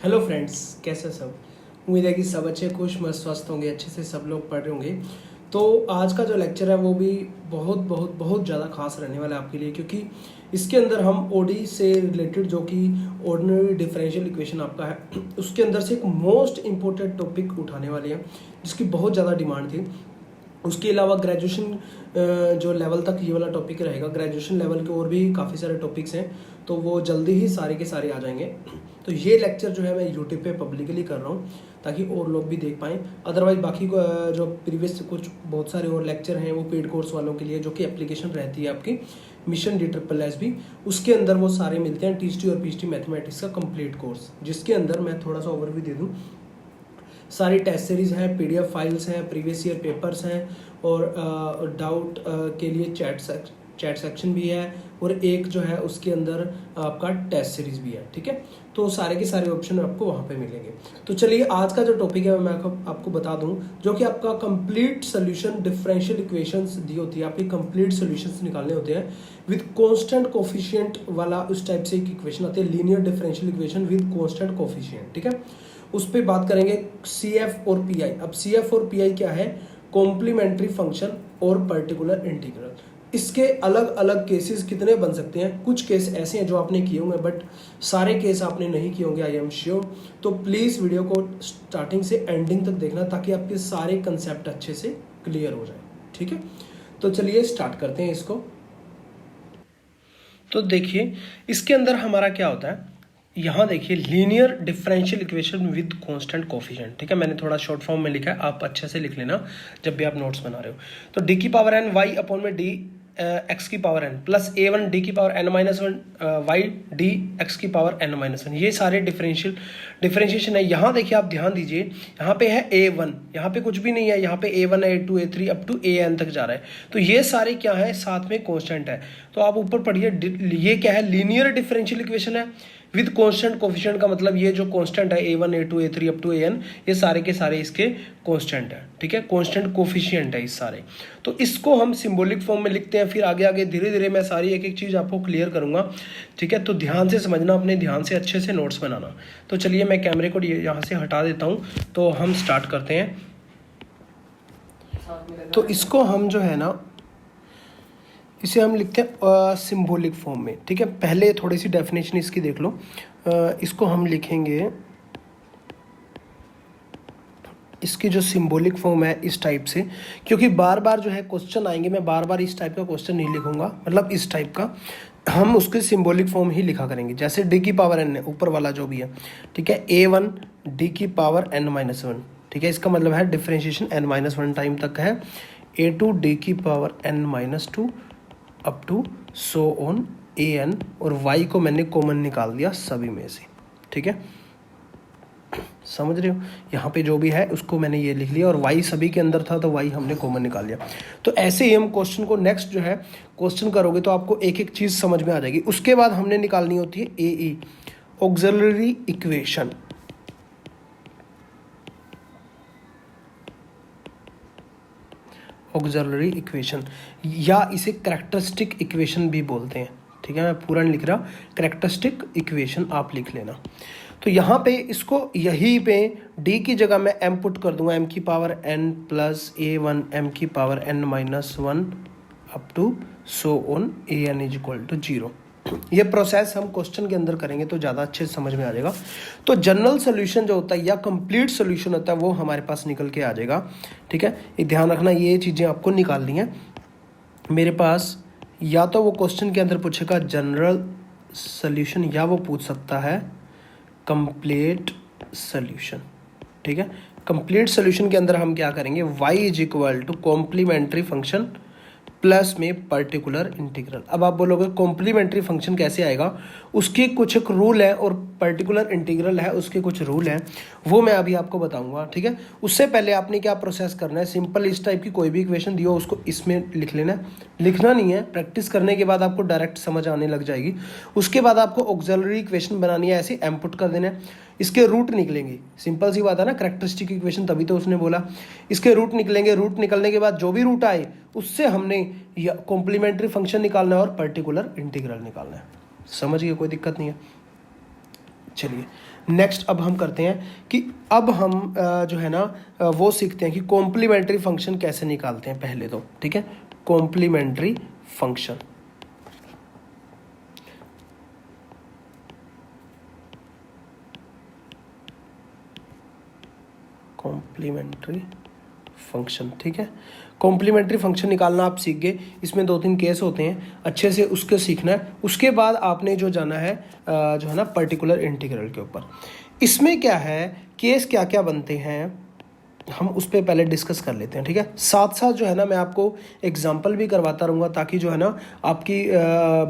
Hello friends, कैसे सब। उम्मीद है कि सब अच्छे खुश मस्त स्वस्थ होंगे, अच्छे से सब लोग पढ़ रहे होंगे। तो आज का जो लेक्चर है वो भी बहुत बहुत बहुत ज़्यादा खास रहने वाला है आपके लिए, क्योंकि इसके अंदर हम ओडी से रिलेटेड जो कि ऑर्डिनरी डिफरेंशियल इक्वेशन आपका है उसके अंदर से एक मोस्ट इंपॉर्टेंट टॉपिक उठाने वाले हैं जिसकी बहुत ज़्यादा डिमांड थी। उसके अलावा ग्रेजुएशन जो लेवल तक ये वाला टॉपिक रहेगा, ग्रेजुएशन लेवल के और भी काफ़ी सारे टॉपिक्स हैं, तो वो जल्दी ही सारे के सारे आ जाएंगे। तो ये लेक्चर जो है मैं यूट्यूब पे पब्लिकली कर रहा हूँ ताकि और लोग भी देख पाएँ। अदरवाइज बाकी जो प्रीवियस कुछ बहुत सारे और लेक्चर हैं वो पेड कोर्स वालों के लिए, जो कि एप्लीकेशन रहती है आपकी मिशन DSSS भी, उसके अंदर वो सारे मिलते हैं। TST और PST मैथमेटिक्स का कंप्लीट कोर्स, जिसके अंदर मैं थोड़ा सा ओवरव्यू दे दूँ। सारी टेस्ट सीरीज़ हैं, PDF फाइल्स हैं, प्रीवियस ईयर पेपर्स हैं और डाउट के लिए चैट सेक्शन भी है, और एक जो है उसके अंदर आपका टेस्ट सीरीज़ भी है। ठीक है, तो सारे के सारे ऑप्शन आपको वहाँ पे मिलेंगे। तो चलिए आज का जो टॉपिक है मैं आपको बता दूं, जो कि आपका कंप्लीट सोल्यूशन डिफरेंशियल इक्वेशंस दी होती है, आपकी कंप्लीट सोल्यूशंस निकालने होते हैं विद कांस्टेंट कोफिशिएंट वाला। उस टाइप से एक इक्वेशन आती है, linear differential equation with constant coefficient. ठीक है, उस पर बात करेंगे CF और PI। अब CF और PI क्या है? कॉम्प्लीमेंट्री फंक्शन और पर्टिकुलर इंटीग्रल। इसके अलग अलग केसेस कितने बन सकते हैं? कुछ केस ऐसे हैं जो आपने किए होंगे, बट सारे केस आपने नहीं किए होंगे, आई एम श्योर। तो प्लीज़ वीडियो को स्टार्टिंग से एंडिंग तक देखना ताकि आपके सारे कंसेप्ट अच्छे से क्लियर हो जाए। ठीक है, तो चलिए स्टार्ट करते हैं इसको। तो देखिए इसके अंदर हमारा क्या होता है, यहाँ देखिए linear differential equation with constant coefficient. ठीक है, मैंने थोड़ा शॉर्ट फॉर्म में लिखा है, आप अच्छे से लिख लेना जब भी आप नोट्स बना रहे हो। तो डी की पावर n y अपॉन में डी एक्स की power n plus a1 D की power n-1 y D X की पावर n-1, ये सारे डिफरेंशिएशन है। यहाँ देखिए आप ध्यान दीजिए, यहाँ पे है a1, यहाँ पे कुछ भी नहीं है, यहाँ पे a1 a2 a3 up to an तक जा रहा है। तो ये सारे क्या है, साथ में कांस्टेंट है। तो आप ऊपर पढ़िए, ये क्या है, लीनियर डिफरेंशियल इक्वेशन है विद कांस्टेंट कोफिशिएंट का मतलब ये जो कांस्टेंट है a1 a2 a3 up to an, ये सारे के सारे इसके कांस्टेंट है। ठीक है, कांस्टेंट कोफिशिएंट है इस सारे। तो इसको हम सिंबॉलिक फॉर्म में लिखते हैं, फिर आगे आगे धीरे धीरे मैं सारी एक एक चीज़ आपको क्लियर करूंगा। ठीक है, तो ध्यान से समझना, अपने ध्यान से अच्छे से नोट्स बनाना। तो चलिए मैं कैमरे को यहाँ से हटा देता हूँ, तो हम स्टार्ट करते हैं। तो इसको हम जो है ना, इसे हम लिखते हैं सिंबॉलिक फॉर्म में। ठीक है, पहले थोड़ी सी डेफिनेशन इसकी देख लो। इसको हम लिखेंगे, इसकी जो सिंबॉलिक फॉर्म है इस टाइप से, क्योंकि बार बार जो है क्वेश्चन आएंगे, मैं बार बार इस टाइप का क्वेश्चन नहीं लिखूंगा, मतलब इस टाइप का हम उसके सिंबॉलिक फॉर्म ही लिखा करेंगे। जैसे डी की पावर n है, ऊपर वाला जो भी है, ठीक है, a1 डी की पावर n-1। ठीक है, इसका मतलब है डिफरेंशिएशन n-1 टाइम तक है। a2 डी की power n-2 up to so on an, और y को मैंने कॉमन निकाल दिया सभी में से। ठीक है, समझ रहे हो, यहाँ पे जो भी है उसको मैंने ये लिख लिया, और y सभी के अंदर था तो y हमने कॉमन निकाल लिया। तो ऐसे ही हम क्वेश्चन को नेक्स्ट जो है क्वेश्चन करोगे तो आपको एक एक चीज़ समझ में आ जाएगी। उसके बाद हमने निकालनी होती है AE, auxiliary equation. Auxiliary equation या इसे कैरेक्टरिस्टिक इक्वेशन भी बोलते हैं। ठीक है, मैं पूरा नहीं लिख रहा, कैरेक्टरिस्टिक इक्वेशन आप लिख लेना। तो यहाँ पे इसको यहीं पे d की जगह मैं m पुट कर दूंगा, m की power n plus a1 m की power n-1 up to so on an is equal to 0। ये प्रोसेस हम क्वेश्चन के अंदर करेंगे तो ज़्यादा अच्छे से समझ में आ जाएगा। तो जनरल सोल्यूशन जो होता है या कंप्लीट सोल्यूशन होता है वो हमारे पास निकल के आ जाएगा। ठीक है, ये ध्यान रखना, ये चीज़ें आपको निकालनी है। मेरे पास या तो वो क्वेश्चन के अंदर पूछेगा जनरल सोल्यूशन, या वो पूछ सकता है कंप्लीट सोल्यूशन। ठीक है, कंप्लीट सोल्यूशन के अंदर हम क्या करेंगे, y is equal to complementary function plus में पर्टिकुलर इंटीग्रल। अब आप बोलोगे कॉम्प्लीमेंट्री फंक्शन कैसे आएगा, उसके कुछ एक रूल है, और पर्टिकुलर इंटीग्रल है उसके कुछ रूल हैं, वो मैं अभी आपको बताऊंगा। ठीक है, उससे पहले आपने क्या प्रोसेस करना है, सिंपल इस टाइप की कोई भी इक्वेशन दियो उसको इसमें लिख लेना है, लिखना नहीं है, प्रैक्टिस करने के बाद आपको डायरेक्ट समझ आने लग जाएगी। उसके बाद आपको ऑक्सिलरी इक्वेशन बनानी है, ऐसे m पुट कर देना है, इसके रूट निकलेंगे, सिंपल सी बात है ना, कैरेक्टरिस्टिक इक्वेशन तभी तो उसने बोला। इसके रूट निकलेंगे, रूट निकलने के बाद जो भी रूट आए उससे हमने कॉम्प्लीमेंट्री फंक्शन निकालना है और पर्टिकुलर इंटीग्रल निकालना है। समझिए, कोई दिक्कत नहीं है। चलिए नेक्स्ट अब हम करते हैं कि अब हम जो है ना वो सीखते हैं कि कॉम्प्लीमेंट्री फंक्शन कैसे निकालते हैं पहले तो, ठीक है। कॉम्प्लीमेंट्री फंक्शन, कॉम्प्लीमेंट्री फंक्शन, ठीक है। कॉम्प्लीमेंट्री फंक्शन निकालना आप सीख गए। इसमें 2-3 केस होते हैं, अच्छे से उसके सीखना है। उसके बाद आपने जो जाना है जो है ना पर्टिकुलर इंटीग्रल के ऊपर। इसमें क्या है, केस क्या क्या बनते हैं, हम उस पर पहले डिस्कस कर लेते हैं, ठीक है। साथ साथ जो है ना मैं आपको एग्जांपल भी करवाता रहूँगा ताकि जो है ना आपकी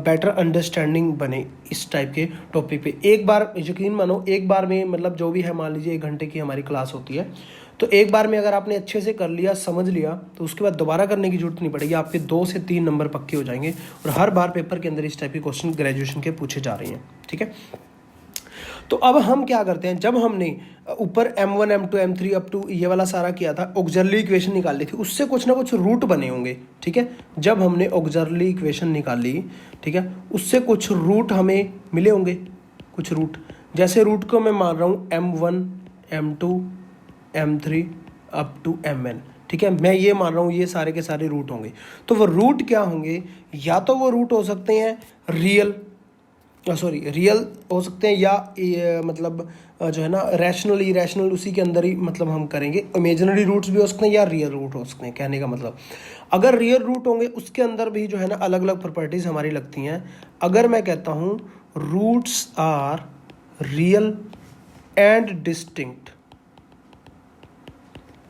बेटर अंडरस्टैंडिंग बने इस टाइप के टॉपिक पे। एक बार यकीन मानो, एक बार में मतलब जो भी है, मान लीजिए 1 घंटे की हमारी क्लास होती है, तो एक बार में अगर आपने अच्छे से कर लिया, समझ लिया, तो उसके बाद दोबारा करने की जरूरत नहीं पड़ेगी। आपके 2 से 3 नंबर पक्के हो जाएंगे और हर बार पेपर के अंदर इस टाइप के क्वेश्चन ग्रेजुएशन के पूछे जा रहे हैं, ठीक है। तो अब हम क्या करते हैं, जब हमने ऊपर m1 m2 m3 up to ये वाला सारा किया था, ऑक्सिलरी इक्वेशन निकाली थी, उससे कुछ ना कुछ रूट बने होंगे, ठीक है। जब हमने ऑक्सिलरी इक्वेशन निकाली, ठीक है, उससे कुछ रूट हमें मिले होंगे, कुछ रूट। जैसे रूट को मैं मान रहा हूँ m1 m2 m3 up to mn, ठीक है। मैं ये मान रहा हूँ ये सारे के सारे रूट होंगे। तो वो रूट क्या होंगे, या तो वो रूट हो सकते हैं रियल हो सकते हैं, या मतलब जो है ना रैशनल इरेशनल उसी के अंदर ही मतलब हम करेंगे। इमेजिनरी रूट्स भी हो सकते हैं या रियल रूट हो सकते हैं। कहने का मतलब, अगर रियल रूट होंगे उसके अंदर भी जो है ना अलग अलग प्रॉपर्टीज हमारी लगती हैं। अगर मैं कहता हूँ roots are real and distinct,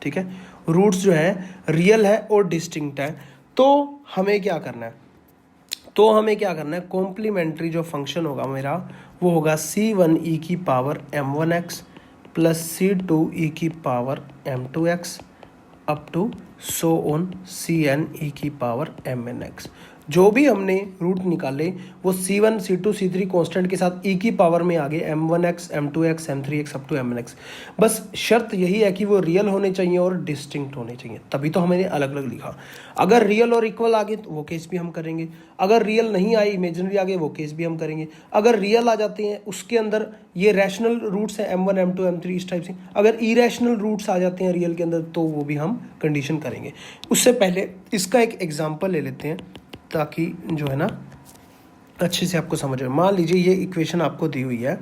ठीक है, रूट्स जो है रियल है और डिस्टिंक्ट है, तो हमें क्या करना है, कॉम्प्लीमेंट्री जो फंक्शन होगा मेरा वो होगा c1e की पावर m1x प्लस c2e की power m2x up to so on cn e की पावर mnx। जो भी हमने रूट निकाले वो c1 c2 c3 कांस्टेंट के साथ e की पावर में आ गए m1x m2x m3x up to mnx। बस शर्त यही है कि वो रियल होने चाहिए और डिस्टिंक्ट होने चाहिए, तभी तो हमने अलग अलग लिखा। अगर रियल और इक्वल आ गए तो वो केस भी हम करेंगे, अगर रियल नहीं आए, इमेजिनरी आ गए, वो केस भी हम करेंगे। अगर रियल आ जाते हैं उसके अंदर ये रैशनल रूट्स हैं m1 m2 m3 इस टाइप से, अगर इरेशनल रूट्स आ जाते हैं रियल के अंदर तो वो भी हम कंडीशन करेंगे। उससे पहले इसका एक एग्जाम्पल ले लेते हैं ताकि जो है ना अच्छे से आपको समझ आए। मान लीजिए ये इक्वेशन आपको दी हुई है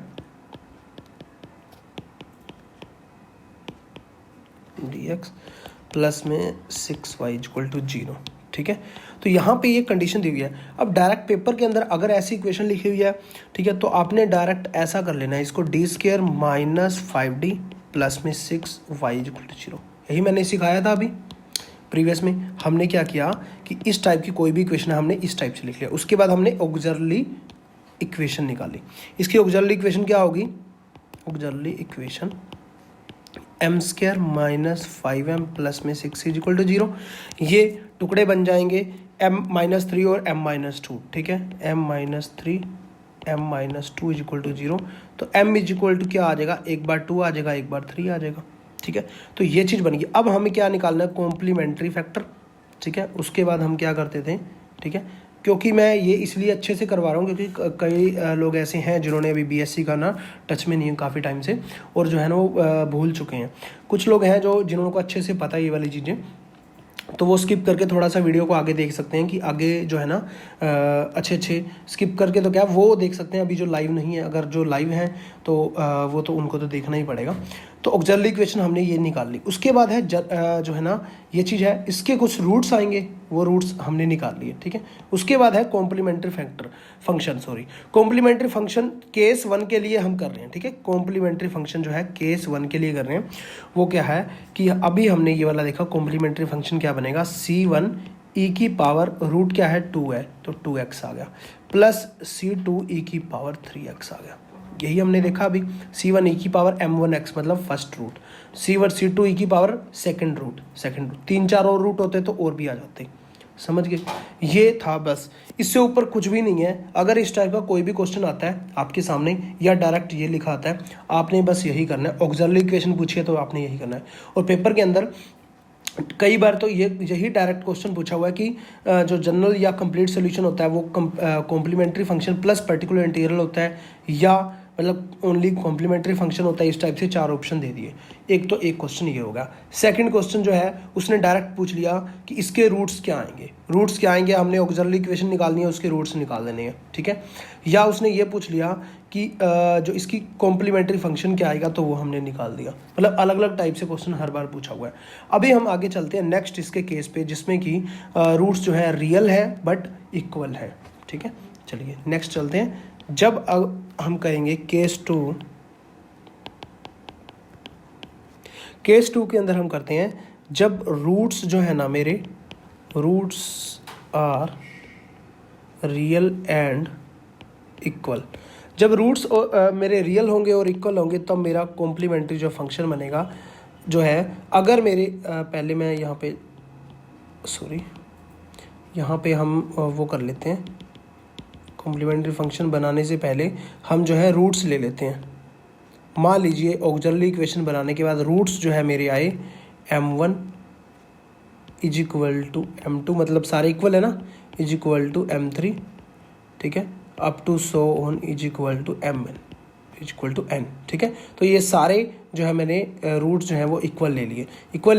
dx प्लस में 6y इक्वल टू 0, ठीक है। तो यहाँ पे ये कंडीशन दी हुई है। अब डायरेक्ट पेपर के अंदर अगर ऐसी इक्वेशन लिखी हुई है, ठीक है, तो आपने डायरेक्ट ऐसा कर लेना है, इसको d² माइनस 5d प्लस में 6y इक्वल टू 0। यही मैंने सिखाया था अभी प्रीवियस में। हमने क्या किया कि इस टाइप की कोई भी इक्वेशन हमने इस टाइप से लिख लिया। उसके बाद हमने ऑक्सिलरी इक्वेशन निकाली। इसकी ऑक्सिलरी इक्वेशन क्या होगी, auxiliary equation m² minus 5m plus में 6 इज इक्वल टू 0। ये टुकड़े बन जाएंगे m-3 और m-2, ठीक है। m-3 m-2 is equal to 0। तो m इज इक्वल टू क्या आ जाएगा, एक बार 2 आ जाएगा, एक बार 3 आ जाएगा, ठीक है। तो ये चीज़ बन गई। अब हमें क्या निकालना है, कॉम्प्लीमेंट्री फैक्टर, ठीक है। उसके बाद हम क्या करते थे, ठीक है, क्योंकि मैं ये इसलिए अच्छे से करवा रहा हूँ क्योंकि कई लोग ऐसे हैं जिन्होंने अभी बीएससी का ना टच में नहीं है काफ़ी टाइम से, और जो है ना वो भूल चुके हैं। कुछ लोग हैं जो जिन्होंने को अच्छे से पता है ये वाली चीज़ें, तो वो स्किप करके थोड़ा सा वीडियो को आगे देख सकते हैं कि आगे जो है ना अच्छे स्किप करके तो क्या वो देख सकते हैं अभी जो लाइव नहीं है। अगर जो लाइव हैं तो वो तो उनको तो देखना ही पड़ेगा। तो ऑक्सिलरी इक्वेशन हमने ये निकाल ली। उसके बाद है जो है ना ये चीज़ है, इसके कुछ रूट्स आएंगे, वो रूट्स हमने निकाल लिए, ठीक है। उसके बाद है कॉम्प्लीमेंट्री कॉम्प्लीमेंट्री फंक्शन केस 1 के लिए हम कर रहे हैं, ठीक है। कॉम्प्लीमेंट्री फंक्शन जो है केस 1 के लिए कर रहे हैं। वो क्या है कि अभी हमने ये वाला देखा, कॉम्प्लीमेंट्री फंक्शन क्या बनेगा, c1 e की पावर रूट क्या है 2 है तो 2x आ गया, प्लस c2 e की पावर 3x आ गया। यही हमने देखा अभी, c1 e की पावर m1x मतलब फर्स्ट रूट, c2 e की पावर सेकंड रूट, 3-4 और रूट होते तो और भी आ जाते। समझ गए, ये था बस, इससे ऊपर कुछ भी नहीं है। अगर इस टाइप का कोई भी क्वेश्चन आता है आपके सामने या डायरेक्ट ये लिखा आता है, आपने बस यही करना है। ऑक्सिलरी इक्वेशन पूछिए तो आपने यही करना है। और पेपर के अंदर कई बार तो यही डायरेक्ट क्वेश्चन पूछा हुआ है कि जो जनरल या कंप्लीट सोल्यूशन होता है वो complementary function plus particular integral होता है, या मतलब ओनली कॉम्प्लीमेंट्री फंक्शन होता है, इस टाइप से 4 ऑप्शन दे दिए। एक क्वेश्चन ये होगा। सेकंड क्वेश्चन जो है उसने डायरेक्ट पूछ लिया कि इसके रूट्स क्या आएंगे। रूट्स क्या आएंगे, हमने ऑक्सिलरी इक्वेशन निकालनी है, उसके रूट्स निकाल देने हैं, ठीक है। या उसने ये पूछ लिया कि जो इसकी कॉम्प्लीमेंट्री फंक्शन क्या आएगा, तो वो हमने निकाल दिया। मतलब अलग अलग टाइप से क्वेश्चन हर बार पूछा हुआ है। अभी हम आगे चलते हैं नेक्स्ट इसके केस पे, जिसमें कि रूट्स जो है रियल है बट इक्वल है, ठीक है। चलिए नेक्स्ट चलते हैं। जब हम कहेंगे केस 2 के अंदर हम करते हैं, जब रूट्स जो है ना मेरे, roots are real and equal. जब रूट्स मेरे रियल होंगे और इक्वल होंगे तब मेरा कॉम्प्लीमेंट्री जो फंक्शन बनेगा जो है, अगर मेरे पहले मैं यहाँ पे हम वो कर लेते हैं, कॉम्प्लीमेंट्री फंक्शन बनाने से पहले हम जो है रूट्स ले लेते हैं। मान लीजिए ऑक्सिलरी इक्वेशन बनाने के बाद रूट्स जो है मेरे आए m1 is equal to m2, मतलब सारे इक्वल है ना, इज इक्वल टू m3, ठीक है, up to so on is equal to mn is equal to n, ठीक है। तो ये सारे जो है मैंने रूट्स जो है वो इक्वल ले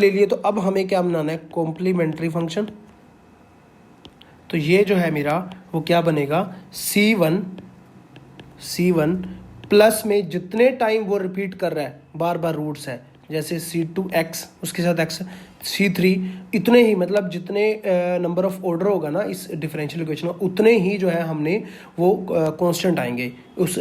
लिए। तो अब हमें क्या बनाना है, कॉम्प्लीमेंट्री फंक्शन। तो ये जो है मेरा वो क्या बनेगा, C1 प्लस में जितने टाइम वो रिपीट कर रहा है बार बार रूट्स है, जैसे C2x उसके साथ x, C3 इतने ही, मतलब जितने नंबर ऑफ ऑर्डर होगा ना इस डिफरेंशियल इक्वेशन में, उतने ही जो है हमने वो कांस्टेंट आएंगे उस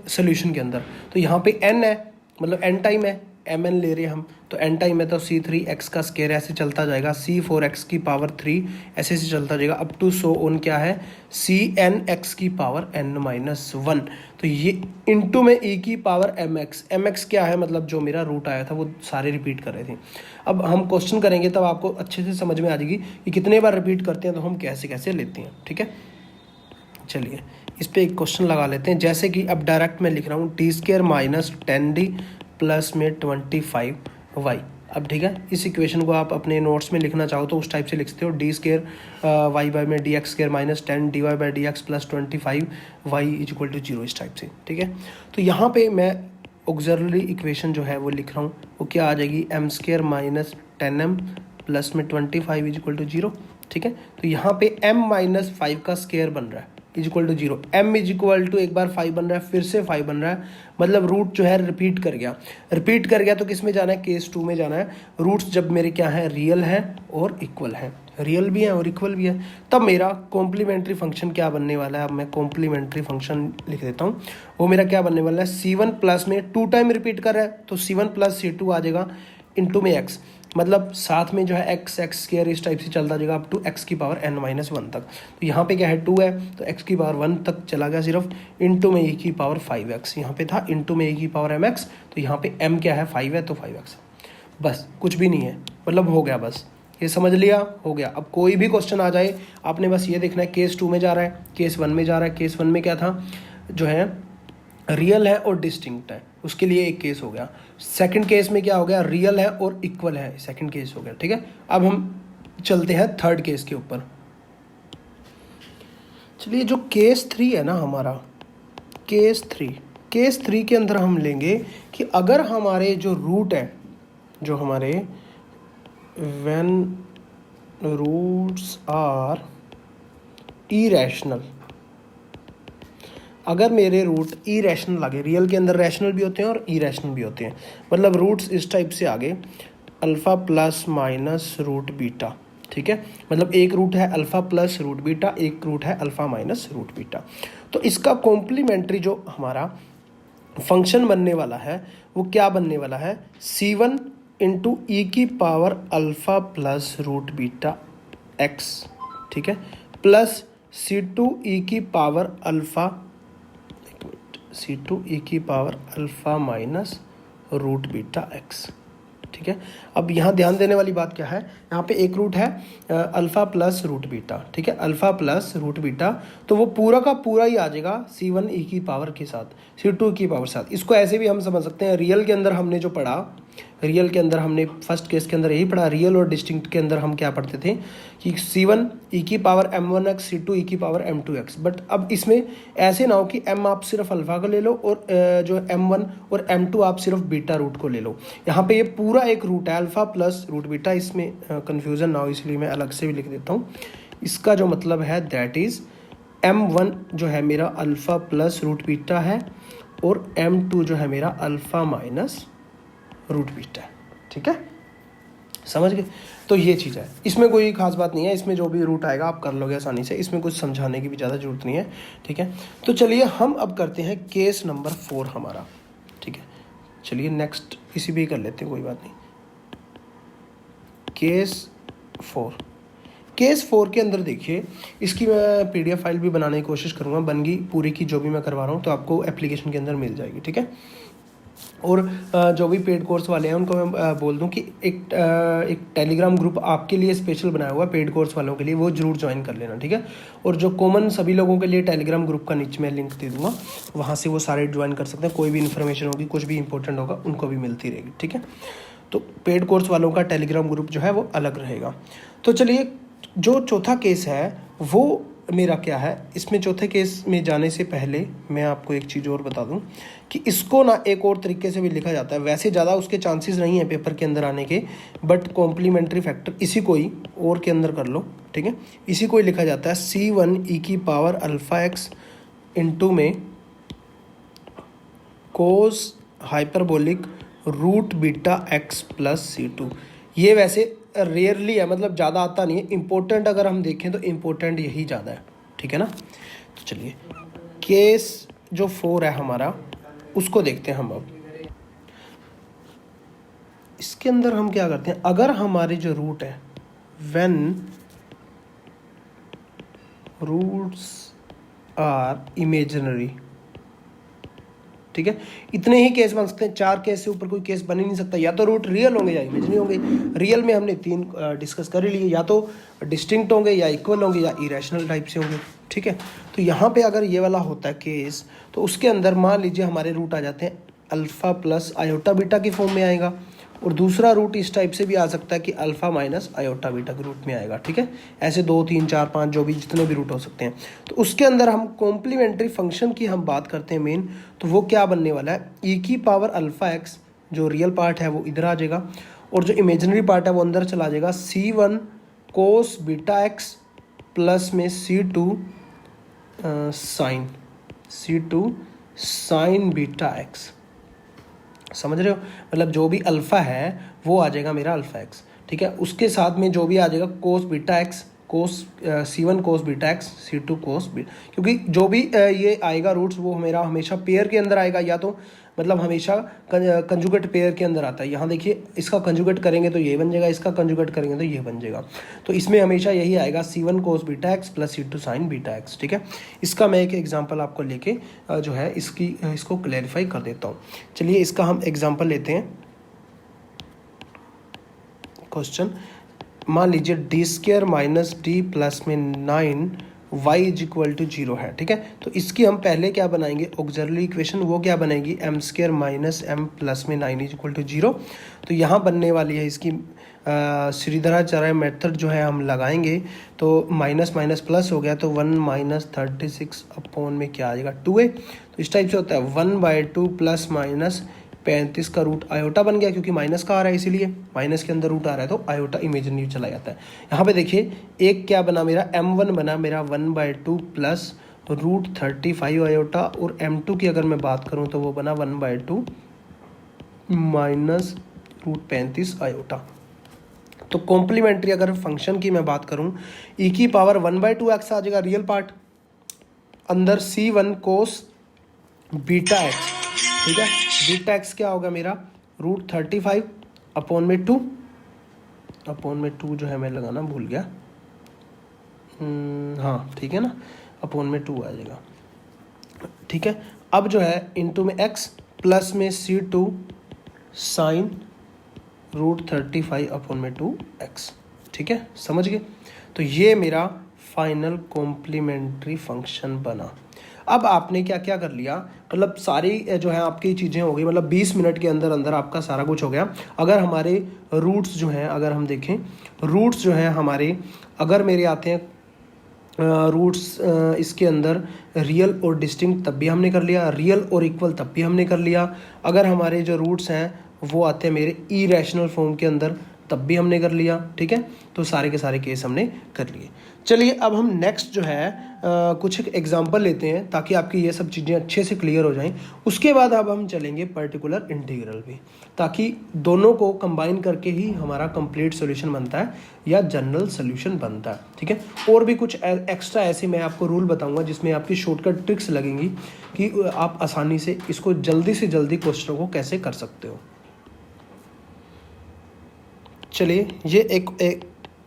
सॉल्यूशन के अंदर। तो यहाँ पे n है, मतलब n टाइम है, mn ले रहे हैं हम, तो n टाइम है तो C3x का स्केयर ऐसे चलता जाएगा, C4x की पावर 3 ऐसे चलता जाएगा, अप टू सो ऑन क्या है Cnx की पावर n-1। तो ये इनटू में e की पावर mx क्या है, मतलब जो मेरा रूट आया था वो सारे रिपीट कर रहे थे। अब हम क्वेश्चन करेंगे तब आपको अच्छे से समझ में आ जाएगी कि कितने बार रिपीट करते हैं तो हम कैसे कैसे लेते हैं, ठीक है। चलिए इस पर एक क्वेश्चन लगा लेते हैं। जैसे कि अब डायरेक्ट मैं लिख रहा हूँ t² माइनस 10d प्लस में 25y। अब ठीक है, इस इक्वेशन को आप अपने नोट्स में लिखना चाहो तो उस टाइप से लिख सकते हो, d² y बाय में dx² minus 10 dy by D X plus 25y is equal to 0, इस टाइप से, ठीक है। तो यहाँ पे मैं ऑक्सिलरी इक्वेशन जो है वो लिख रहा हूँ, वो क्या आ जाएगी, m² माइनस 10m प्लस में 25 इज इक्वल टू 0, ठीक है। तो यहाँ पे m माइनस 5 का स्केयर बन रहा है is equal to 0, m is equal to एक बार 5 बन रहा है, फिर से 5 बन रहा है, मतलब रूट जो है रिपीट कर गया। तो किस में जाना है, केस 2 में जाना है। रूट्स जब मेरे क्या है, रियल है और इक्वल है, रियल भी है और इक्वल भी है, तब मेरा कॉम्प्लीमेंट्री फंक्शन क्या बनने वाला है। अब मैं कॉम्प्लीमेंट्री फंक्शन लिख देता हूँ, वो मेरा क्या बनने वाला है, C1 प्लस में 2 टाइम रिपीट कर रहा है तो C1 प्लस C2 आ जाएगा इंटू में x, मतलब साथ में जो है x स्क्वायर इस टाइप से चलता जाएगा अप टू x की पावर n-1 तक। तो यहाँ पे क्या है 2 है तो x की पावर 1 तक चला गया सिर्फ, इंटू में e की पावर 5x, यहाँ पे था इंटू में e की पावर mx, तो यहाँ पे m क्या है 5 है तो 5x, बस कुछ भी नहीं है, मतलब हो गया, बस ये समझ लिया, हो गया। अब कोई भी क्वेश्चन आ जाए आपने बस ये देखना है केस 2 में जा रहा है, केस 1 में जा रहा है। केस 1 में क्या था, जो है रियल है और डिस्टिंक्ट है, उसके लिए एक केस हो गया। सेकंड केस में क्या हो गया, रियल है और इक्वल है, सेकंड केस हो गया, ठीक है। अब हम चलते हैं थर्ड केस के ऊपर। चलिए जो केस 3 है ना हमारा, केस 3 के अंदर हम लेंगे कि अगर हमारे जो रूट है, जो हमारे व्हेन रूट्स आर इरेशनल, अगर मेरे रूट इरेशनल आगे, रियल के अंदर रैशनल भी होते हैं और इरेशनल भी होते हैं, मतलब रूट्स इस टाइप से आगे alpha plus minus root beta, ठीक है। मतलब एक रूट है अल्फ़ा प्लस रूट बीटा, एक रूट है अल्फ़ा माइनस रूट बीटा। तो इसका कॉम्प्लीमेंट्री जो हमारा फंक्शन बनने वाला है वो क्या बनने वाला है, C1 इंटू ई की power alpha plus root beta x, ठीक है, प्लस C2 ई की पावर अल्फ़ा, C2 ई की power alpha minus root beta x, ठीक है। अब यहाँ ध्यान देने वाली बात क्या है, यहाँ पे एक रूट है अल्फ़ा प्लस रूट बीटा, ठीक है, अल्फ़ा प्लस रूट बीटा, तो वो पूरा का पूरा ही आ जाएगा C1 ई की पावर के साथ, C2 की पावर के साथ। इसको ऐसे भी हम समझ सकते हैं, रियल के अंदर हमने जो पढ़ा रियल के अंदर हमने फर्स्ट केस के अंदर यही पढ़ा। रियल और डिस्टिंक्ट के अंदर हम क्या पढ़ते थे कि C1 e की पावर m1x, C2 e की पावर m2x। बट अब इसमें ऐसे ना हो कि m आप सिर्फ अल्फ़ा को ले लो और जो m1 और m2 आप सिर्फ बीटा रूट को ले लो। यहाँ पे ये पूरा एक रूट है अल्फ़ा प्लस रूट बीटा, इसमें कन्फ्यूज़न ना हो इसलिए मैं अलग से भी लिख देता हूँ। इसका जो मतलब है दैट इज़ m1 जो है मेरा अल्फ़ा प्लस रूट बीटा है और m2 जो है मेरा अल्फ़ा माइनस रूट बीटा है। ठीक है, समझ गए? तो ये चीज़ है, इसमें कोई खास बात नहीं है, इसमें जो भी रूट आएगा आप कर लोगे आसानी से, इसमें कुछ समझाने की भी ज़्यादा ज़रूरत नहीं है। ठीक है, तो चलिए हम अब करते हैं केस नंबर 4 हमारा। ठीक है, चलिए नेक्स्ट इसी भी कर लेते हैं, कोई बात नहीं। केस 4 के अंदर देखिए, इसकी मैं PDF फाइल भी बनाने की कोशिश करूँगा, बन गई पूरी की जो भी मैं करवा रहा हूँ तो आपको एप्लीकेशन के अंदर मिल जाएगी। ठीक है, और जो भी पेड कोर्स वाले हैं उनको मैं बोल दूं कि एक टेलीग्राम ग्रुप आपके लिए स्पेशल बनाया हुआ पेड कोर्स वालों के लिए, वो जरूर ज्वाइन कर लेना। ठीक है, और जो कॉमन सभी लोगों के लिए टेलीग्राम ग्रुप का नीचे मैं लिंक दे दूंगा, वहाँ से वो सारे ज्वाइन कर सकते हैं। कोई भी इन्फॉर्मेशन होगी, कुछ भी इंपॉर्टेंट होगा, उनको भी मिलती रहेगी। ठीक है, तो पेड कोर्स वालों का टेलीग्राम ग्रुप जो है वो अलग रहेगा। तो चलिए, जो चौथा केस है वो मेरा क्या है, इसमें चौथे केस में जाने से पहले मैं आपको एक चीज़ और बता दूं कि इसको ना एक और तरीके से भी लिखा जाता है। वैसे ज़्यादा उसके चांसेस नहीं है पेपर के अंदर आने के, बट कॉम्प्लीमेंट्री फैक्टर इसी को ही और के अंदर कर लो। ठीक है, इसी को ही लिखा जाता है C1 e की पावर अल्फ़ा x इंटू में cos hyperbolic root beta x plus C2। ये वैसे रेयरली है, मतलब ज़्यादा आता नहीं है। इम्पोर्टेंट अगर हम देखें तो इम्पोर्टेंट यही ज़्यादा है। ठीक है ना, तो चलिए केस जो 4 है हमारा उसको देखते हैं हम। अब इसके अंदर हम क्या करते हैं, अगर हमारे जो रूट है व्हेन रूट्स आर इमेजिनरी, ठीक है, इतने ही केस बन सकते हैं। 4 केस से ऊपर कोई केस बन ही नहीं सकता। या तो रूट रियल होंगे या इमेजिनरी होंगे। रियल में हमने 3 डिस्कस कर लिए, या तो डिस्टिंक्ट होंगे या इक्वल होंगे या इरेशनल टाइप से होंगे। ठीक है, तो यहाँ पे अगर ये वाला होता है केस, तो उसके अंदर मान लीजिए हमारे रूट आ जाते हैं अल्फ़ा प्लस आयोटा बीटा की फॉर्म में आएगा, और दूसरा रूट इस टाइप से भी आ सकता है कि अल्फ़ा माइनस आयोटा बीटा के रूट में आएगा। ठीक है, ऐसे 2 3 4 5 जो भी जितने भी रूट हो सकते हैं। तो उसके अंदर हम कॉम्प्लीमेंट्री फंक्शन की हम बात करते हैं मेन, तो वो क्या बनने वाला है, e की पावर अल्फ़ा x जो रियल पार्ट है वो इधर आ जाएगा, और जो इमेजिनरी पार्ट है वो अंदर चला जाएगा। C1 cos beta x plus में C2 साइन बीटा x। समझ रहे हो, मतलब जो भी अल्फ़ा है वो आ जाएगा मेरा अल्फ़ा एक्स। ठीक है, उसके साथ में जो भी आ जाएगा कोस बीटा एक्स, कोस C1 cos beta x, C2 cos beta, क्योंकि जो भी ये आएगा रूट्स वो मेरा हमेशा पेयर के अंदर आएगा, या तो मतलब हमेशा कंजुगेट पेयर के अंदर आता है। यहाँ देखिए, इसका कंजुगेट करेंगे तो ये बन जाएगा, इसका कंजुगेट करेंगे तो ये बन जाएगा। तो इसमें हमेशा यही आएगा C1 cos beta x plus C2 sign beta x. ठीक है, इसका मैं एक एग्जांपल आपको लेके जो है इसको क्लैरिफाई कर देता हूँ। चलिए इसका हम एग्जांपल लेते हैं। क्वेश्चन, मान लीजिए d² माइनस डी प्लस में 9 y इज इक्वल टू 0 है। ठीक है, तो इसकी हम पहले क्या बनाएंगे, ऑक्सिलरी इक्वेशन, वो क्या बनेगी m² माइनस m प्लस में 9 इज इक्वल टू 0। तो यहाँ बनने वाली है इसकी श्रीधराचार्य मेथड जो है हम लगाएंगे, तो माइनस माइनस प्लस हो गया, तो 1 माइनस 36 अपॉन में क्या आ जाएगा 2a। तो इस टाइप से होता है 1/2 प्लस माइनस 35 का रूट आयोटा बन गया, क्योंकि माइनस का आ रहा है इसीलिए माइनस के अंदर रूट आ रहा है, तो आयोटा इमेजिनरी चला जाता है। यहाँ पे देखिए एक क्या बना मेरा, m1 बना मेरा 1/2 प्लस रूट 35 आयोटा, और m2 की अगर मैं बात करूँ तो वो बना 1/2 माइनस रूट 35 आयोटा। तो कॉम्प्लीमेंट्री अगर फंक्शन की मैं बात करूँ, e की पावर 1/2x आ जाएगा रियल पार्ट, अंदर C1 कोस बीटा x। ठीक है, बीटा एक्स क्या होगा मेरा, रूट 35 अपॉन में 2, अपॉन में 2 जो है मैं लगाना भूल गया, हाँ ठीक है ना, अपॉन में 2 आ जाएगा। ठीक है, अब जो है इनटू में x प्लस में C2 साइन रूट 35 अपॉन में 2x। ठीक है, समझ गए। तो ये मेरा फाइनल कॉम्प्लीमेंट्री फंक्शन बना। अब आपने क्या क्या कर लिया, मतलब सारी जो है आपकी चीज़ें हो गई, मतलब 20 मिनट के अंदर अंदर आपका सारा कुछ हो गया। अगर हमारे रूट्स जो हैं, अगर हम देखें रूट्स जो हैं हमारे, अगर मेरे आते हैं रूट्स इसके अंदर रियल और डिस्टिंक्ट तब भी हमने कर लिया, रियल और इक्वल तब भी हमने कर लिया। अगर हमारे जो रूट्स हैं वो आते हैं मेरे इरेशनल फॉर्म के अंदर तब भी हमने कर लिया, ठीक है। तो सारे के सारे केस हमने कर लिए। चलिए अब हम नेक्स्ट जो है कुछ एक एग्जांपल लेते हैं ताकि आपकी ये सब चीज़ें अच्छे से क्लियर हो जाएं। उसके बाद अब हम चलेंगे पर्टिकुलर इंटीग्रल भी, ताकि दोनों को कंबाइन करके ही हमारा कंप्लीट सॉल्यूशन बनता है या जनरल सॉल्यूशन बनता है, ठीक है। और भी कुछ एक्स्ट्रा ऐसे मैं आपको रूल बताऊंगा जिसमें आपकी शॉर्टकट ट्रिक्स लगेंगी कि आप आसानी से इसको जल्दी से जल्दी क्वेश्चनों को कैसे कर सकते हो। चलिए ये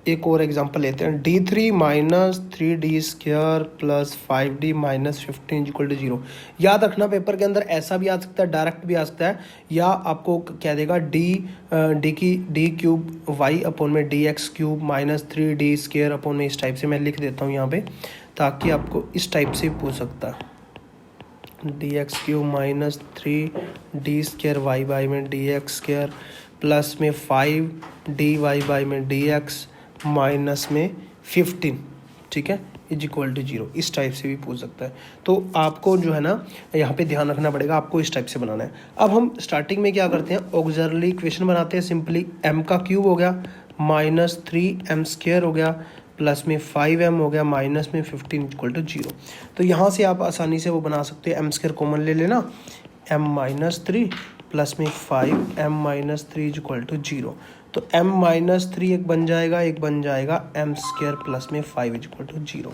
एक और एग्जांपल लेते हैं। d3 minus 3d square plus 5d minus 15 equal to 0। याद रखना पेपर के अंदर ऐसा भी आ सकता है, डायरेक्ट भी आ सकता है, या आपको कह देगा डी क्यूब वाई अपॉन में D X cube minus 3d square upon में, इस टाइप से मैं लिख देता हूँ यहाँ पे ताकि आपको इस टाइप से पूछ सकता है। D X cube minus 3d square Y by में डी एक्स स्क्वायर प्लस में 5d वाई बाई में डी एक्स माइनस में 15, ठीक है, इज इक्वल टू 0। इस टाइप से भी पूछ सकता है। तो आपको जो है ना यहाँ पे ध्यान रखना पड़ेगा, आपको इस टाइप से बनाना है। अब हम स्टार्टिंग में क्या करते हैं, ऑक्सिलरी इक्वेशन बनाते हैं। सिंपली m का क्यूब हो गया माइनस 3m स्क्वायर हो गया प्लस में 5m हो गया माइनस में 15 इक्वल टू 0। तो यहाँ से आप आसानी से वो बना सकते हैं, m स्क्वायर कॉमन ले लेना, m माइनस 3 प्लस में 5m minus 3 is equal to 0। तो m माइनस 3 एक बन जाएगा m स्क्वायर प्लस में 5 इज इक्वल टू 0।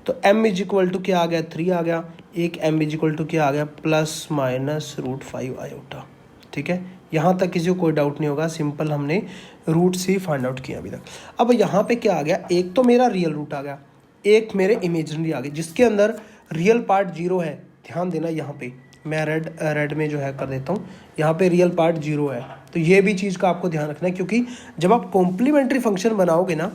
तो m इज इक्वल टू क्या आ गया, 3 आ गया। एक m इज इक्वल टू क्या आ गया, प्लस माइनस रूट 5 आयोटा, ठीक है। यहाँ तक किसी को कोई डाउट नहीं होगा, सिंपल हमने रूट से फाइंड आउट किया अभी तक। अब यहाँ पे क्या आ गया, एक तो मेरा रियल रूट आ गया, एक मेरे इमेजिनरी आ गए, जिसके अंदर रियल पार्ट 0 है। ध्यान देना, यहाँ पे मैं रेड में जो है कर देता हूँ, यहाँ पे रियल पार्ट 0 है। तो ये भी चीज़ का आपको ध्यान रखना है, क्योंकि जब आप कॉम्प्लीमेंट्री फंक्शन बनाओगे ना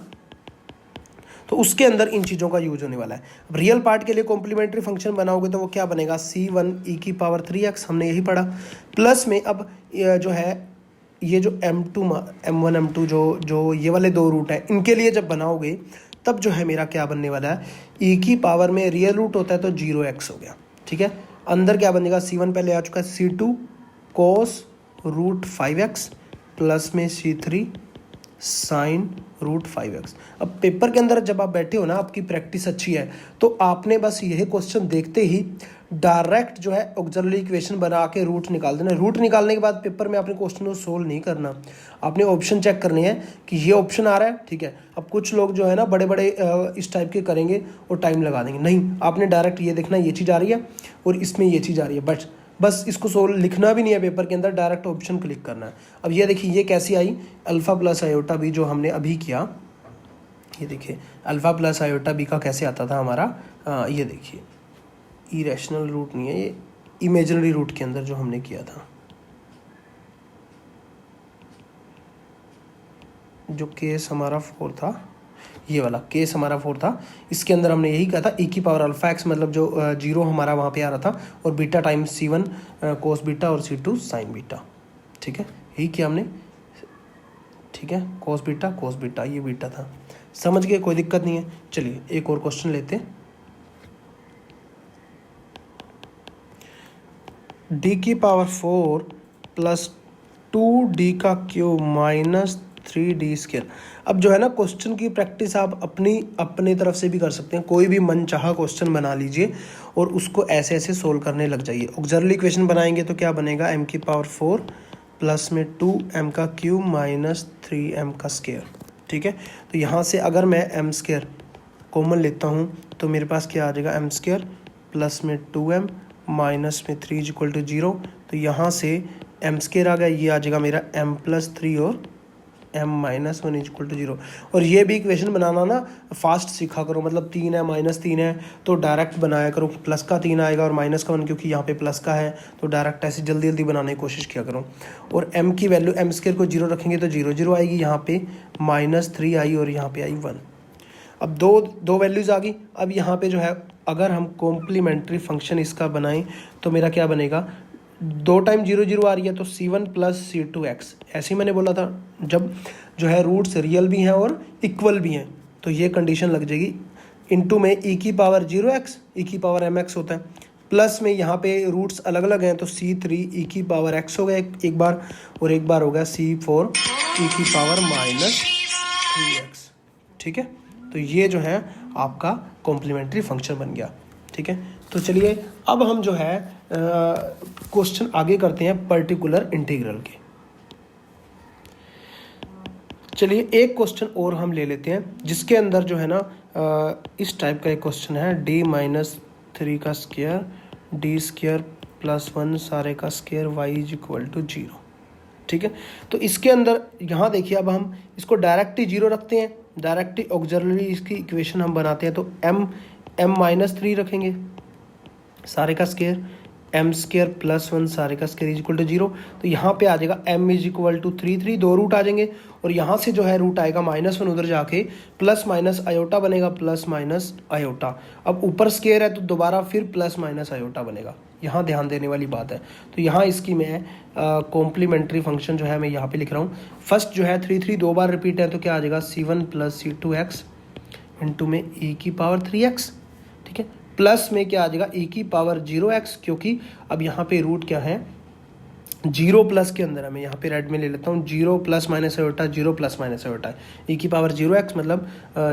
तो उसके अंदर इन चीज़ों का यूज होने वाला है। अब रियल पार्ट के लिए कॉम्प्लीमेंट्री फंक्शन बनाओगे तो वो क्या बनेगा, c1 e की पावर 3x, हमने यही पढ़ा। प्लस में अब जो है ये जो m1 m2 जो ये वाले दो रूट हैं, इनके लिए जब बनाओगे तब जो है मेरा क्या बनने वाला है, e की पावर में रियल रूट होता है तो 0x हो गया, ठीक है। अंदर क्या बनेगा, c1 पहले आ चुका है, c2 cos root 5x plus में c3 साइन रूट 5x। अब पेपर के अंदर जब आप बैठे हो ना, आपकी प्रैक्टिस अच्छी है, तो आपने बस यही क्वेश्चन देखते ही डायरेक्ट जो है ऑक्सिलरी इक्वेशन बना के रूट निकाल देना। रूट निकालने के बाद पेपर में आपने क्वेश्चन को सोल्व नहीं करना, आपने ऑप्शन चेक करने हैं कि ये ऑप्शन आ रहा है, ठीक है। अब कुछ लोग जो है ना बड़े बड़े इस टाइप के करेंगे और टाइम लगा देंगे, नहीं, आपने डायरेक्ट ये देखना ये चीज़ आ रही है और इसमें ये चीज़ आ रही है, बस इसको सोल्व लिखना भी नहीं है पेपर के अंदर, डायरेक्ट ऑप्शन क्लिक करना है। अब ये देखिए ये कैसी आई, अल्फ़ा प्लस आयोटा बी जो हमने अभी किया, ये देखिए अल्फ़ा प्लस आयोटा बी का कैसे आता था हमारा, ये देखिए इरेशनल रूट नहीं है, ये इमेजिनरी रूट के अंदर जो हमने किया था, जो केस हमारा 4 था, ये वाला केस हमारा 4 था, इसके अंदर हमने यही कहा था e की पावर अल्फा एक्स, मतलब जो 0 हमारा वहाँ पे आ रहा था, और beta times c1 cos beta और c2 साइन बीटा, ठीक है, यही किया हमने, ठीक है। कोस बीटा ये बीटा था, समझ गए, कोई दिक्कत नहीं है। चलिए एक और क्वेश्चन लेते हैं। d की पावर 4 प्लस 2d का क्यूब माइनस 3d स्क्वायर। अब जो है ना क्वेश्चन की प्रैक्टिस आप अपनी तरफ से भी कर सकते हैं, कोई भी मनचाहा क्वेश्चन बना लीजिए और उसको ऐसे ऐसे सोल्व करने लग जाइए। ऑक्सिलरी इक्वेशन बनाएंगे तो क्या बनेगा, m की पावर 4 प्लस में 2m का क्यूब माइनस 3m का स्क्वायर, ठीक है। तो यहाँ से अगर मैं m स्क्वायर कॉमन लेता हूँ तो मेरे पास क्या आ जाएगा, m स्क्वायर प्लस में 2m माइनस में 3 इक्वल टू 0। तो यहाँ से m स्क्वायर आ गया, ये आ जाएगा मेरा m प्लस 3 और m माइनस 1 इक्वल टू 0। और ये भी इक्वेशन बनाना ना फास्ट सीखा करो, मतलब 3 है माइनस 3 है तो डायरेक्ट बनाया करो, प्लस का 3 आएगा और माइनस का 1, क्योंकि यहाँ पे प्लस का है तो डायरेक्ट ऐसे जल्दी जल्दी बनाने की कोशिश किया करो। और m की वैल्यू m स्क्वायर को 0 रखेंगे तो 0 0 आएगी, यहाँ पे माइनस 3 आई और यहाँ पे आई 1। अब दो वैल्यूज़ आ गई। अब यहाँ पे जो है अगर हम कॉम्प्लीमेंट्री फंक्शन इसका बनाएं तो मेरा क्या बनेगा, 2 टाइम 0 0 आ रही है तो c1 प्लस c2x, ऐसे ही मैंने बोला था जब जो है रूट्स रियल भी हैं और इक्वल भी हैं तो ये कंडीशन लग जाएगी। इनटू में e की पावर 0x e की पावर mx होता है, प्लस में यहाँ पे रूट्स अलग अलग हैं तो c3 e की पावर x हो गया एक बार, और एक बार हो गया c4 e की पावर माइनस 3x। ठीक है, तो ये जो है आपका कॉम्प्लीमेंट्री फंक्शन बन गया। ठीक है, तो चलिए अब हम जो है क्वेश्चन आगे करते हैं पर्टिकुलर इंटीग्रल के। चलिए एक क्वेश्चन और हम ले लेते हैं जिसके अंदर जो है ना इस टाइप का एक क्वेश्चन है, d-3 का स्क्वायर d² प्लस 1 सारे का स्क्वायर y=0। ठीक है, तो इसके अंदर यहाँ देखिए अब हम इसको डायरेक्ट ही 0 रखते हैं, डायरेक्ट ही ऑक्सिलरी इसकी इक्वेशन हम बनाते हैं तो m-3 रखेंगे सारे का स्क्वायर m² प्लस 1 सारे का स्क्वायर = 0। तो यहाँ पे आ जाएगा m=3 दो रूट आ जाएंगे और यहाँ से जो है रूट आएगा -1 उधर जाके प्लस माइनस आयोटा बनेगा, प्लस माइनस आयोटा। अब ऊपर स्क्वायर है तो दोबारा फिर प्लस माइनस आयोटा बनेगा, यहाँ ध्यान देने वाली बात है। तो यहाँ इसकी मैं कॉम्प्लीमेंट्री फंक्शन जो है मैं यहाँ पे लिख रहा हूँ। फर्स्ट जो है 3 दो बार रिपीट है तो क्या आ जाएगा c1 प्लस c2x इंटू में e की पावर 3x। ठीक है, प्लस में क्या आ जाएगा e की पावर 0x, क्योंकि अब यहाँ पे रूट क्या है 0 प्लस के अंदर है, मैं यहाँ पे रेड में ले लेता हूँ 0 plus minus iota 0 plus minus iota है, e की पावर 0x मतलब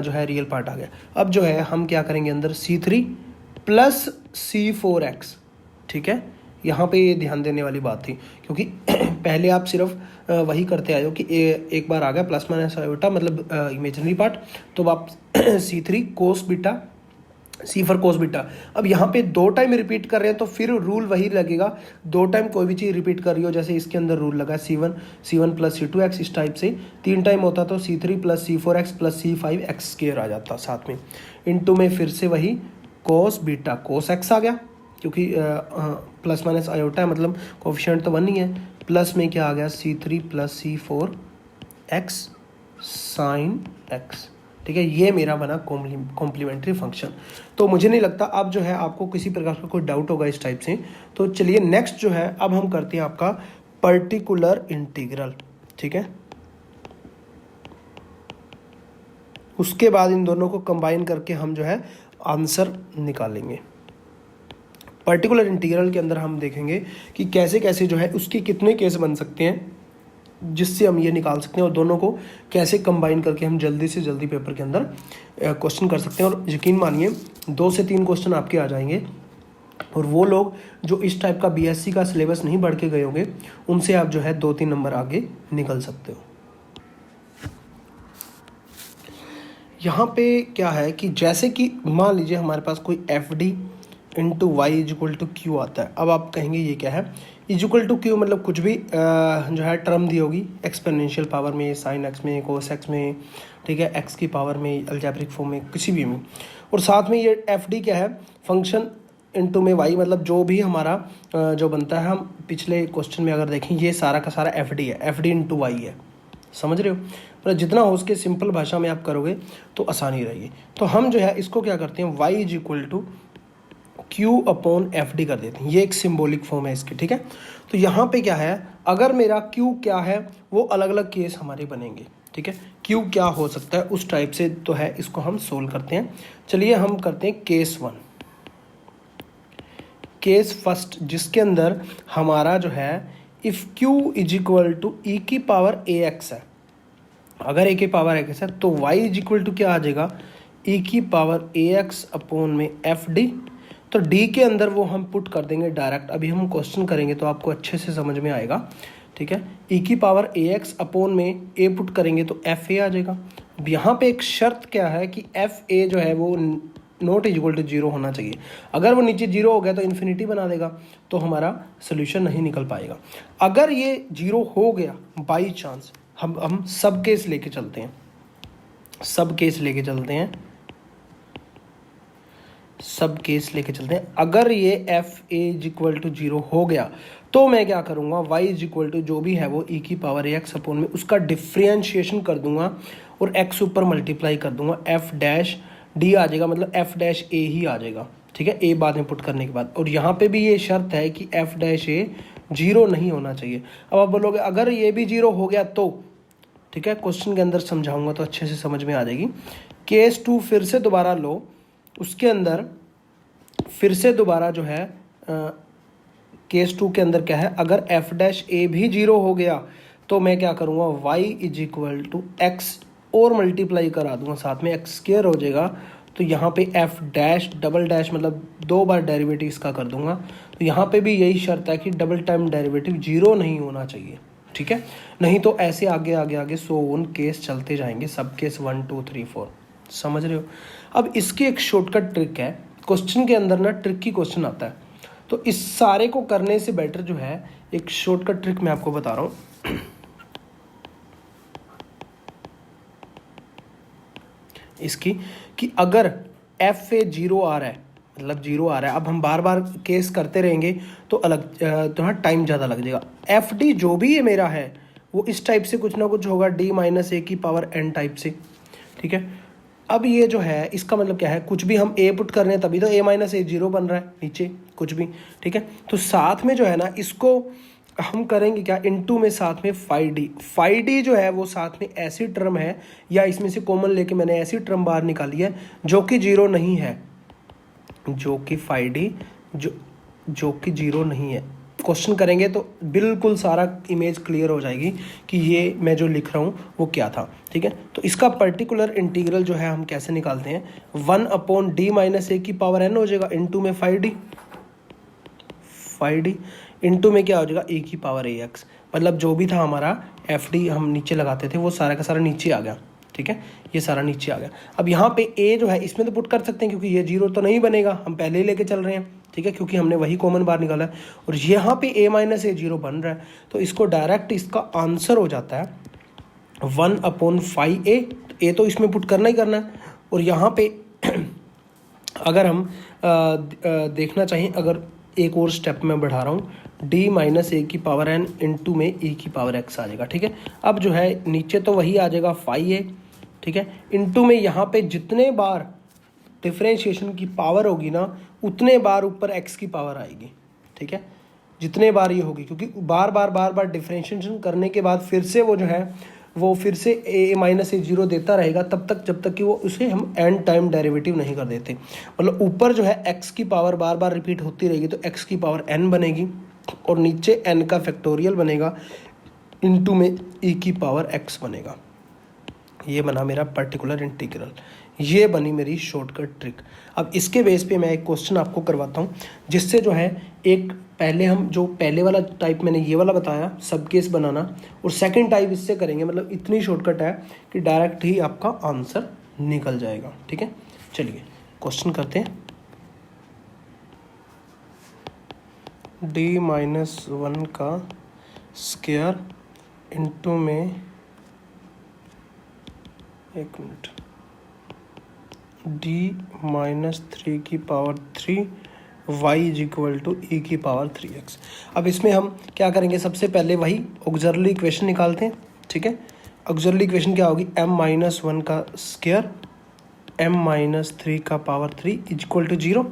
जो है रियल पार्ट आ गया। अब जो है हम क्या करेंगे अंदर c3 प्लस c4x। ठीक है, यहाँ पे ये ध्यान देने वाली बात थी क्योंकि पहले आप सिर्फ वही करते आए हो कि एक बार आ गया प्लस माइनस आयोटा मतलब इमेजिनरी पार्ट, तो आप c3 cos beta c4 cos beta. अब यहाँ पे 2 टाइम रिपीट कर रहे हैं तो फिर रूल वही लगेगा, 2 टाइम कोई भी चीज़ रिपीट कर रही हो, जैसे इसके अंदर रूल लगा c1 प्लस c2x, इस टाइप से 3 टाइम होता तो c3 plus c4x plus c5x² आ जाता साथ में, इनटू में फिर से वही कोस बीटा कोस x आ गया क्योंकि प्लस माइनस आयोटा है मतलब कोफिशिएंट तो 1 ही है, प्लस में क्या आ गया c3 plus c4x sign x। ठीक है, ये मेरा बना कॉम्प्लीमेंट्री फंक्शन। तो मुझे नहीं लगता अब जो है आपको किसी प्रकार का कोई डाउट होगा इस टाइप से। तो चलिए नेक्स्ट जो है अब हम करते हैं आपका पर्टिकुलर इंटीग्रल। ठीक है, उसके बाद इन दोनों को कंबाइन करके हम जो है आंसर निकालेंगे। पर्टिकुलर इंटीग्रल के अंदर हम देखेंगे कि कैसे कैसे जो है उसके कितने केस बन सकते हैं जिससे हम ये निकाल सकते हैं और दोनों को कैसे कंबाइन करके हम जल्दी से जल्दी पेपर के अंदर क्वेश्चन कर सकते हैं। और यकीन मानिए 2 से 3 क्वेश्चन आपके आ जाएंगे और वो लोग जो इस टाइप का बीएससी का सिलेबस नहीं पढ़ के गए होंगे उनसे आप जो है 2-3 नंबर आगे निकल सकते हो। यहाँ पे क्या है कि जैसे कि मान लीजिए हमारे पास कोई FD इंटू y=q आता है। अब आप कहेंगे ये क्या है, =q मतलब कुछ भी जो है टर्म दी होगी एक्सपोनेंशियल पावर में, साइन x में, कोस x में, ठीक है, x की पावर में, अलजेब्रिक फॉर्म में, किसी भी में। और साथ में ये FD क्या है, फंक्शन इंटू में y मतलब जो भी हमारा जो बनता है, हम पिछले क्वेश्चन में अगर देखें ये सारा का सारा FD है, FD इंटू y है। समझ रहे हो, मतलब जितना हो उसके सिंपल भाषा में आप करोगे तो आसानी रहेगी। तो हम जो है इसको क्या करते हैं, y=q/FD कर देते हैं। ये एक सिंबॉलिक फॉर्म है इसकी। ठीक है, तो यहाँ पे क्या है, अगर मेरा q क्या है वो अलग अलग केस हमारे बनेंगे। ठीक है, q क्या हो सकता है उस टाइप से तो है, इसको हम सोल्व करते हैं। चलिए हम करते हैं केस 1, केस फर्स्ट, जिसके अंदर हमारा जो है इफ़ q = e की पावर ax है, अगर a की पावर x है तो y क्या आ जाएगा, e की पावर ax/FD। तो d के अंदर वो हम पुट कर देंगे डायरेक्ट, अभी हम क्वेश्चन करेंगे तो आपको अच्छे से समझ में आएगा। ठीक है, e की पावर ax/a पुट करेंगे तो fa आ जाएगा। अब यहाँ पे एक शर्त क्या है कि fa जो है वो नॉट =0 होना चाहिए। अगर वो नीचे 0 हो गया तो इन्फिनिटी बना देगा, तो हमारा सोल्यूशन नहीं निकल पाएगा। अगर ये 0 हो गया बाई चांस, हम सब केस लेके चलते हैं, सब केस लेके चलते हैं। अगर ये fa 0 हो गया तो मैं क्या करूँगा, y जो भी है वो e की पावर ax में उसका डिफ्रेंशिएशन कर दूंगा और x ऊपर मल्टीप्लाई कर दूंगा, f' d आ जाएगा, मतलब f' a ही आ जाएगा। ठीक है, ए बाद में पुट करने के बाद। और यहाँ पे भी ये शर्त है कि एफ डैश ए 0 नहीं होना चाहिए। अब आप बोलोगे अगर ये भी 0 हो गया तो, ठीक है, क्वेश्चन के अंदर समझाऊंगा तो अच्छे से समझ में आ जाएगी। केस 2 फिर से दोबारा लो, उसके अंदर फिर से दोबारा जो है केस 2 के अंदर क्या है, अगर एफ डैश ए भी 0 हो गया तो मैं क्या करूँगा, y is equal to X और मल्टीप्लाई करा दूंगा, साथ में एक्स स्क्वायर हो जाएगा। तो यहाँ पे एफ डैश डबल डैश मतलब 2 बार डेरिवेटिव इसका कर दूंगा। तो यहाँ पे भी यही शर्त है कि डबल टाइम डेरिवेटिव 0 नहीं होना चाहिए, ठीक है, नहीं तो ऐसे आगे आगे आगे सो ऑन केस चलते जाएंगे, सब केस 1 2 3 4, समझ रहे हो। अब इसकी एक शॉर्टकट ट्रिक है, क्वेश्चन के अंदर ना ट्रिकी क्वेश्चन आता है, तो इस सारे को करने से बेटर जो है एक शॉर्टकट ट्रिक मैं आपको बता रहा हूँ इसकी, कि अगर एफ ए 0 आ रहा है, मतलब 0 आ रहा है, अब हम बार बार केस करते रहेंगे तो अलग थोड़ा टाइम ज़्यादा लग जाएगा। एफ डी जो भी ये मेरा है वो इस टाइप से कुछ ना कुछ होगा, डी माइनस ए की पावर एन टाइप से, ठीक है। अब ये जो है इसका मतलब क्या है, कुछ भी हम ए पुट कर रहे हैं तभी तो ए माइनस ए 0 बन रहा है नीचे कुछ भी, ठीक है। तो साथ में जो है ना इसको हम करेंगे क्या, इनटू में साथ में फाइव डी जो है वो साथ में ऐसी टर्म है, या इसमें से कॉमन लेके मैंने ऐसी टर्म बाहर निकाली है जो कि 0 नहीं है, जो कि फाइव डी जो कि 0 नहीं है। क्वेश्चन करेंगे तो बिल्कुल सारा इमेज क्लियर हो जाएगी कि ये मैं जो लिख रहा हूँ वो क्या था, ठीक है। तो इसका पर्टिकुलर इंटीग्रल जो है हम कैसे निकालते हैं, 1/d माइनस ए की पावर n हो जाएगा, इनटू में 5d इनटू में क्या हो जाएगा e की पावर ax, मतलब जो भी था हमारा fd हम नीचे लगाते थे वो सारा का सारा नीचे आ गया, ठीक है, ये सारा नीचे आ गया। अब यहाँ पे a जो है इसमें तो पुट कर सकते हैं क्योंकि ये 0 तो नहीं बनेगा, हम पहले ही लेके चल रहे हैं, ठीक है, क्योंकि हमने वही कॉमन बार निकाला है। और यहाँ पे a माइनस ए 0 बन रहा है, तो इसको डायरेक्ट इसका आंसर हो जाता है 1/5a, a तो इसमें पुट करना ही करना है। और यहाँ पे अगर हम देखना चाहिए, अगर एक और स्टेप में बढ़ा रहा हूँ, d माइनस ए की पावर n इंटू में e की पावर x आ जाएगा, ठीक है। अब जो है नीचे तो वही आ जाएगा 5a, ठीक है, इंटू में यहाँ पे जितने बार डिफ्रेंशिएशन की पावर होगी ना उतने बार ऊपर x की पावर आएगी, ठीक है, जितने बार ये होगी, क्योंकि बार बार डिफ्रेंशिएशन करने के बाद फिर से वो जो है वो फिर से a माइनस ए 0 देता रहेगा तब तक जब तक कि वो उसे हम n टाइम डेरिवेटिव नहीं कर देते। मतलब ऊपर जो है x की पावर बार बार रिपीट होती रहेगी तो x की पावर n बनेगी, और नीचे n का फैक्टोरियल बनेगा, इनटू में e की पावर x बनेगा। ये बना मेरा पर्टिकुलर इंटीग्रल, ये बनी मेरी शॉर्टकट ट्रिक। अब इसके बेस पे मैं एक क्वेश्चन आपको करवाता हूँ, जिससे जो है एक पहले हम जो पहले वाला टाइप मैंने ये वाला बताया सब केस बनाना, और सेकंड टाइप इससे करेंगे, मतलब इतनी शॉर्टकट है कि डायरेक्ट ही आपका आंसर निकल जाएगा, ठीक है। चलिए क्वेश्चन करते हैं। d-1 का स्क्वायर इंटू में, एक मिनट, d-3 की power 3 y is equal to e की पावर 3x। अब इसमें हम क्या करेंगे, सबसे पहले वही ऑक्सिलरी इक्वेशन निकालते हैं, ठीक है। ऑक्सिलरी इक्वेशन क्या होगी, m-1 का स्क्वायर m-3 का पावर 3 इज इक्वल टू 0,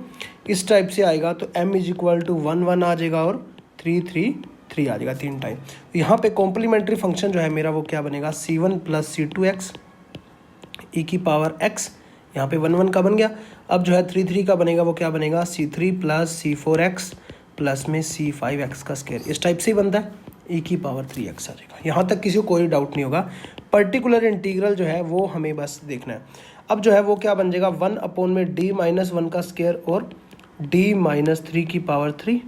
इस टाइप से आएगा। तो m इज इक्वल टू 1 आ जाएगा और 3 आ जाएगा 3 टाइम। यहाँ पे कॉम्प्लीमेंट्री फंक्शन जो है मेरा वो क्या बनेगा, c1 प्लस c2x e की पावर x, यहाँ पे 1 का बन गया। अब जो है 3 का बनेगा वो क्या बनेगा, c3 प्लस c4x प्लस में c5x का स्क्वायर, इस टाइप से ही बनता है, e की पावर 3x आ जाएगा। यहाँ तक किसी को कोई डाउट नहीं होगा। पर्टिकुलर इंटीग्रल जो है वो हमें बस देखना है। अब जो है वो क्या बन जाएगा, 1/d-1 का स्क्वायर और d-3 की पावर 3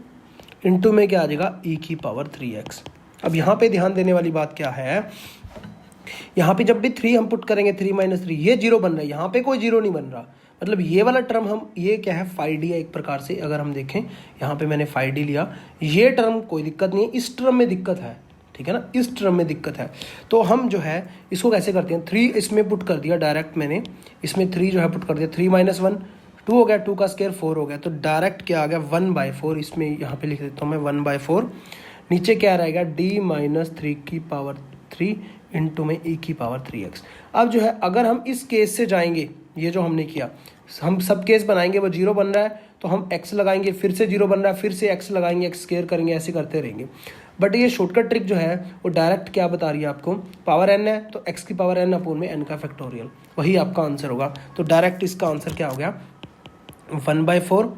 इंटू में क्या आ जाएगा, e की पावर 3x। अब यहाँ पे ध्यान देने वाली बात क्या है, यहाँ पे जब भी 3 हम पुट करेंगे, 3 - 3 ये 0 बन रहा है, यहाँ पे कोई 0 नहीं बन रहा। मतलब ये वाला टर्म हम, ये क्या है 5d है एक प्रकार से, अगर हम देखें यहाँ पे मैंने 5d लिया, ये टर्म कोई दिक्कत नहीं है, इस टर्म में दिक्कत है, ठीक है ना, इस टर्म में दिक्कत है। तो हम जो है इसको कैसे करते हैं, 3 इसमें पुट कर दिया डायरेक्ट, मैंने इसमें 3 जो है पुट कर दिया, 3 - 1 2 हो गया, 2 का स्क्वायर 4 हो गया, तो डायरेक्ट क्या आ गया 1/4, इसमें यहाँ पे लिख देता हूँ मैं 1/4, नीचे क्या रहेगा d-3 की पावर 3 इंटू में e की पावर 3x। अब जो है अगर हम इस केस से जाएंगे, ये जो हमने किया, हम सब केस बनाएंगे वो 0 बन रहा है तो हम x लगाएंगे, फिर से 0 बन रहा है, फिर से x लगाएंगे, x स्क्वायर करेंगे, ऐसे करते रहेंगे। बट ये शॉर्टकट ट्रिक जो है वो डायरेक्ट क्या बता रही है आपको, पावर n है तो x की पावर n अपोन में n का फैक्टोरियल, वही आपका आंसर होगा। तो डायरेक्ट इसका आंसर क्या हो गया, 1/4।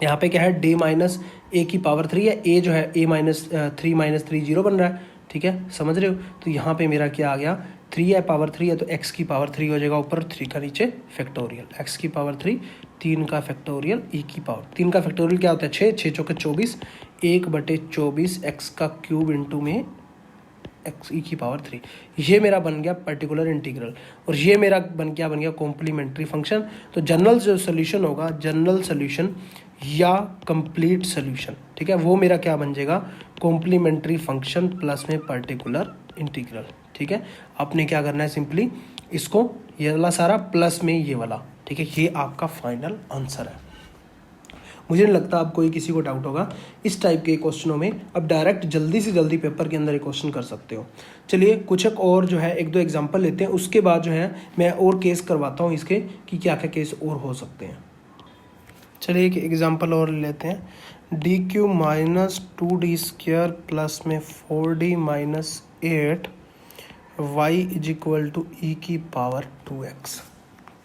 यहाँ पे क्या है, d माइनस a की पावर 3 है, a जो है a माइनस 3 0 बन रहा है, ठीक है, समझ रहे हो। तो यहाँ पे मेरा क्या आ गया, 3 है, पावर 3 है तो x की पावर 3 हो जाएगा ऊपर, 3 का नीचे फैक्टोरियल, x की पावर 3, 3 का फैक्टोरियल, e की पावर 3 का फैक्टोरियल क्या होता है, 6, 6 चौके 24, 1/24 x का क्यूब इंटू में x e की पावर 3। ये मेरा बन गया पर्टिकुलर इंटीग्रल, और ये मेरा बन गया कॉम्प्लीमेंट्री फंक्शन। तो जनरल जो सोल्यूशन होगा, जनरल सोल्यूशन या कंप्लीट सोल्यूशन, ठीक है, वो मेरा क्या बन जाएगा, कॉम्प्लीमेंट्री फंक्शन प्लस में पर्टिकुलर इंटीग्रल, ठीक है। आपने क्या करना है, सिंपली इसको ये वाला सारा प्लस में ये वाला, ठीक है, ये आपका फाइनल आंसर है। मुझे नहीं लगता अब कोई किसी को डाउट होगा इस टाइप के क्वेश्चनों में। अब डायरेक्ट जल्दी से जल्दी पेपर के अंदर ये क्वेश्चन कर सकते हो। चलिए कुछ एक और जो है 1-2 एग्जांपल लेते हैं, उसके बाद जो है मैं और केस करवाता हूँ इसके कि क्या क्या केस और हो सकते हैं। चलिए एक एग्जांपल और लेते हैं, dq माइनस 2d² प्लस में 4d minus 8 y is equal to e की पावर 2x,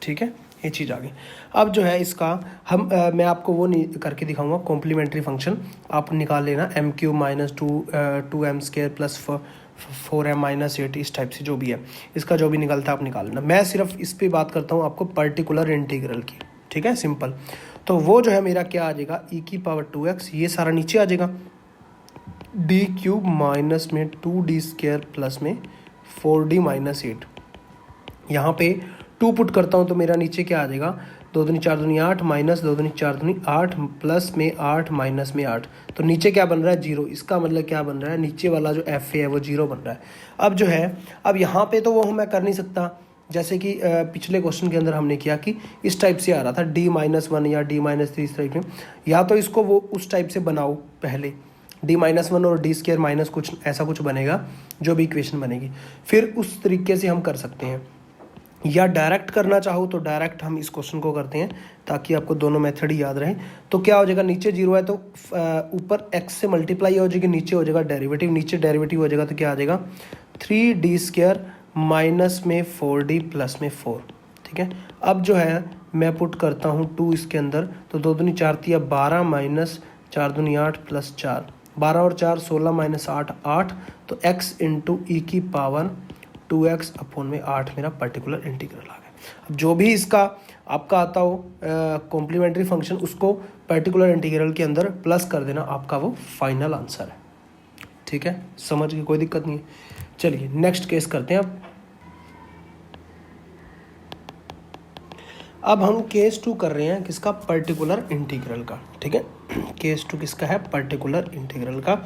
ठीक है, ये चीज़ आ गई। अब जो है इसका हम मैं आपको वो नहीं करके दिखाऊंगा, कॉम्प्लीमेंट्री फंक्शन आप निकाल लेना, m³ minus 2m² plus 4m minus 8, इस टाइप से जो भी है इसका जो भी निकलता है आप निकाल लेना। मैं सिर्फ इस पे बात करता हूँ आपको पर्टिकुलर इंटीग्रल की, ठीक है, सिंपल। तो वो जो है मेरा क्या आ जाएगा, e की पावर 2x, ये सारा नीचे आ जाएगा, d³ माइनस में 2d² प्लस में 4d माइनस 8, यहाँ पे 2 पुट करता हूँ तो मेरा नीचे क्या आ जाएगा, 2 दूनी 4 दूनी 8 माइनस 2 दूनी 4 दूनी 8 प्लस में 8 माइनस में 8, तो नीचे क्या बन रहा है, 0। इसका मतलब क्या बन रहा है, नीचे वाला जो f है वो 0 बन रहा है। अब जो है, अब यहाँ पे तो वो मैं कर नहीं सकता, जैसे कि पिछले क्वेश्चन के अंदर हमने किया कि इस टाइप से आ रहा था d-1 या d-3, इस टाइप में, या तो इसको वो उस टाइप से बनाओ पहले, d-1 और d² माइनस कुछ ऐसा कुछ बनेगा जो भी इक्वेशन बनेगी, फिर उस तरीके से हम कर सकते हैं, या डायरेक्ट करना चाहो तो डायरेक्ट हम इस क्वेश्चन को करते हैं ताकि आपको दोनों मेथड ही याद रहें। तो क्या हो जाएगा, नीचे 0 है तो ऊपर x से मल्टीप्लाई हो जाएगी, नीचे हो जाएगा डेरिवेटिव, नीचे डेरिवेटिव हो जाएगा तो क्या आ जाएगा, 3d² माइनस में 4d प्लस में 4, ठीक है। अब जो है मैं पुट करता हूँ 2 इसके अंदर, तो 2 दूनी 4 तिया 12 माइनस 4 दूनी 8 प्लस 4, 12 और 4 16 माइनस 8 8, तो x इंटू ई की पावर 2x अपोन में 8 मेरा पर्टिकुलर इंटीग्रल आ गया। अब जो भी इसका आपका आता हो कॉम्प्लीमेंट्री फंक्शन, उसको पर्टिकुलर इंटीग्रल के अंदर प्लस कर देना, आपका वो फाइनल आंसर है, ठीक है, समझ के कोई दिक्कत नहीं है। चलिए नेक्स्ट केस करते हैं। अब हम केस 2 कर रहे हैं किसका, पर्टिकुलर इंटीग्रल का, ठीक है। केस 2 किसका है, पर्टिकुलर इंटीग्रल का।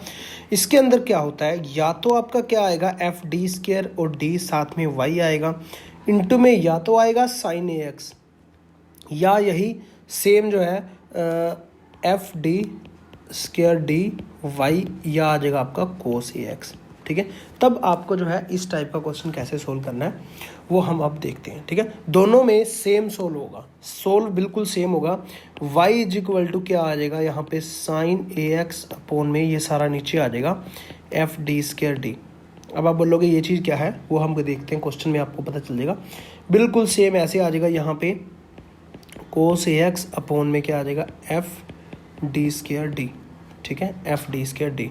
इसके अंदर क्या होता है, या तो आपका क्या आएगा f(d²) और d साथ में y आएगा, इंटू में या तो आएगा sin ax, या यही सेम जो है f(d²) dy, या आ जाएगा आपका cos ax, ठीक है। तब आपको जो है इस टाइप का क्वेश्चन कैसे सोल्व करना है वो हम अब देखते हैं, ठीक है। दोनों में सेम सोल्व होगा, सोल्व बिल्कुल सेम होगा। y इज इक्वल टू क्या आ जाएगा यहाँ पे, sin ax अपोन में ये सारा नीचे आ जाएगा f(d²) dy। अब आप बोलोगे ये चीज़ क्या है, वो हम देखते हैं क्वेश्चन में, आपको पता चल जाएगा। बिल्कुल सेम ऐसे आ जाएगा, यहाँ पे cos ax अपोन में क्या आ जाएगा, f(d²) dy, ठीक है, f(d²) dy।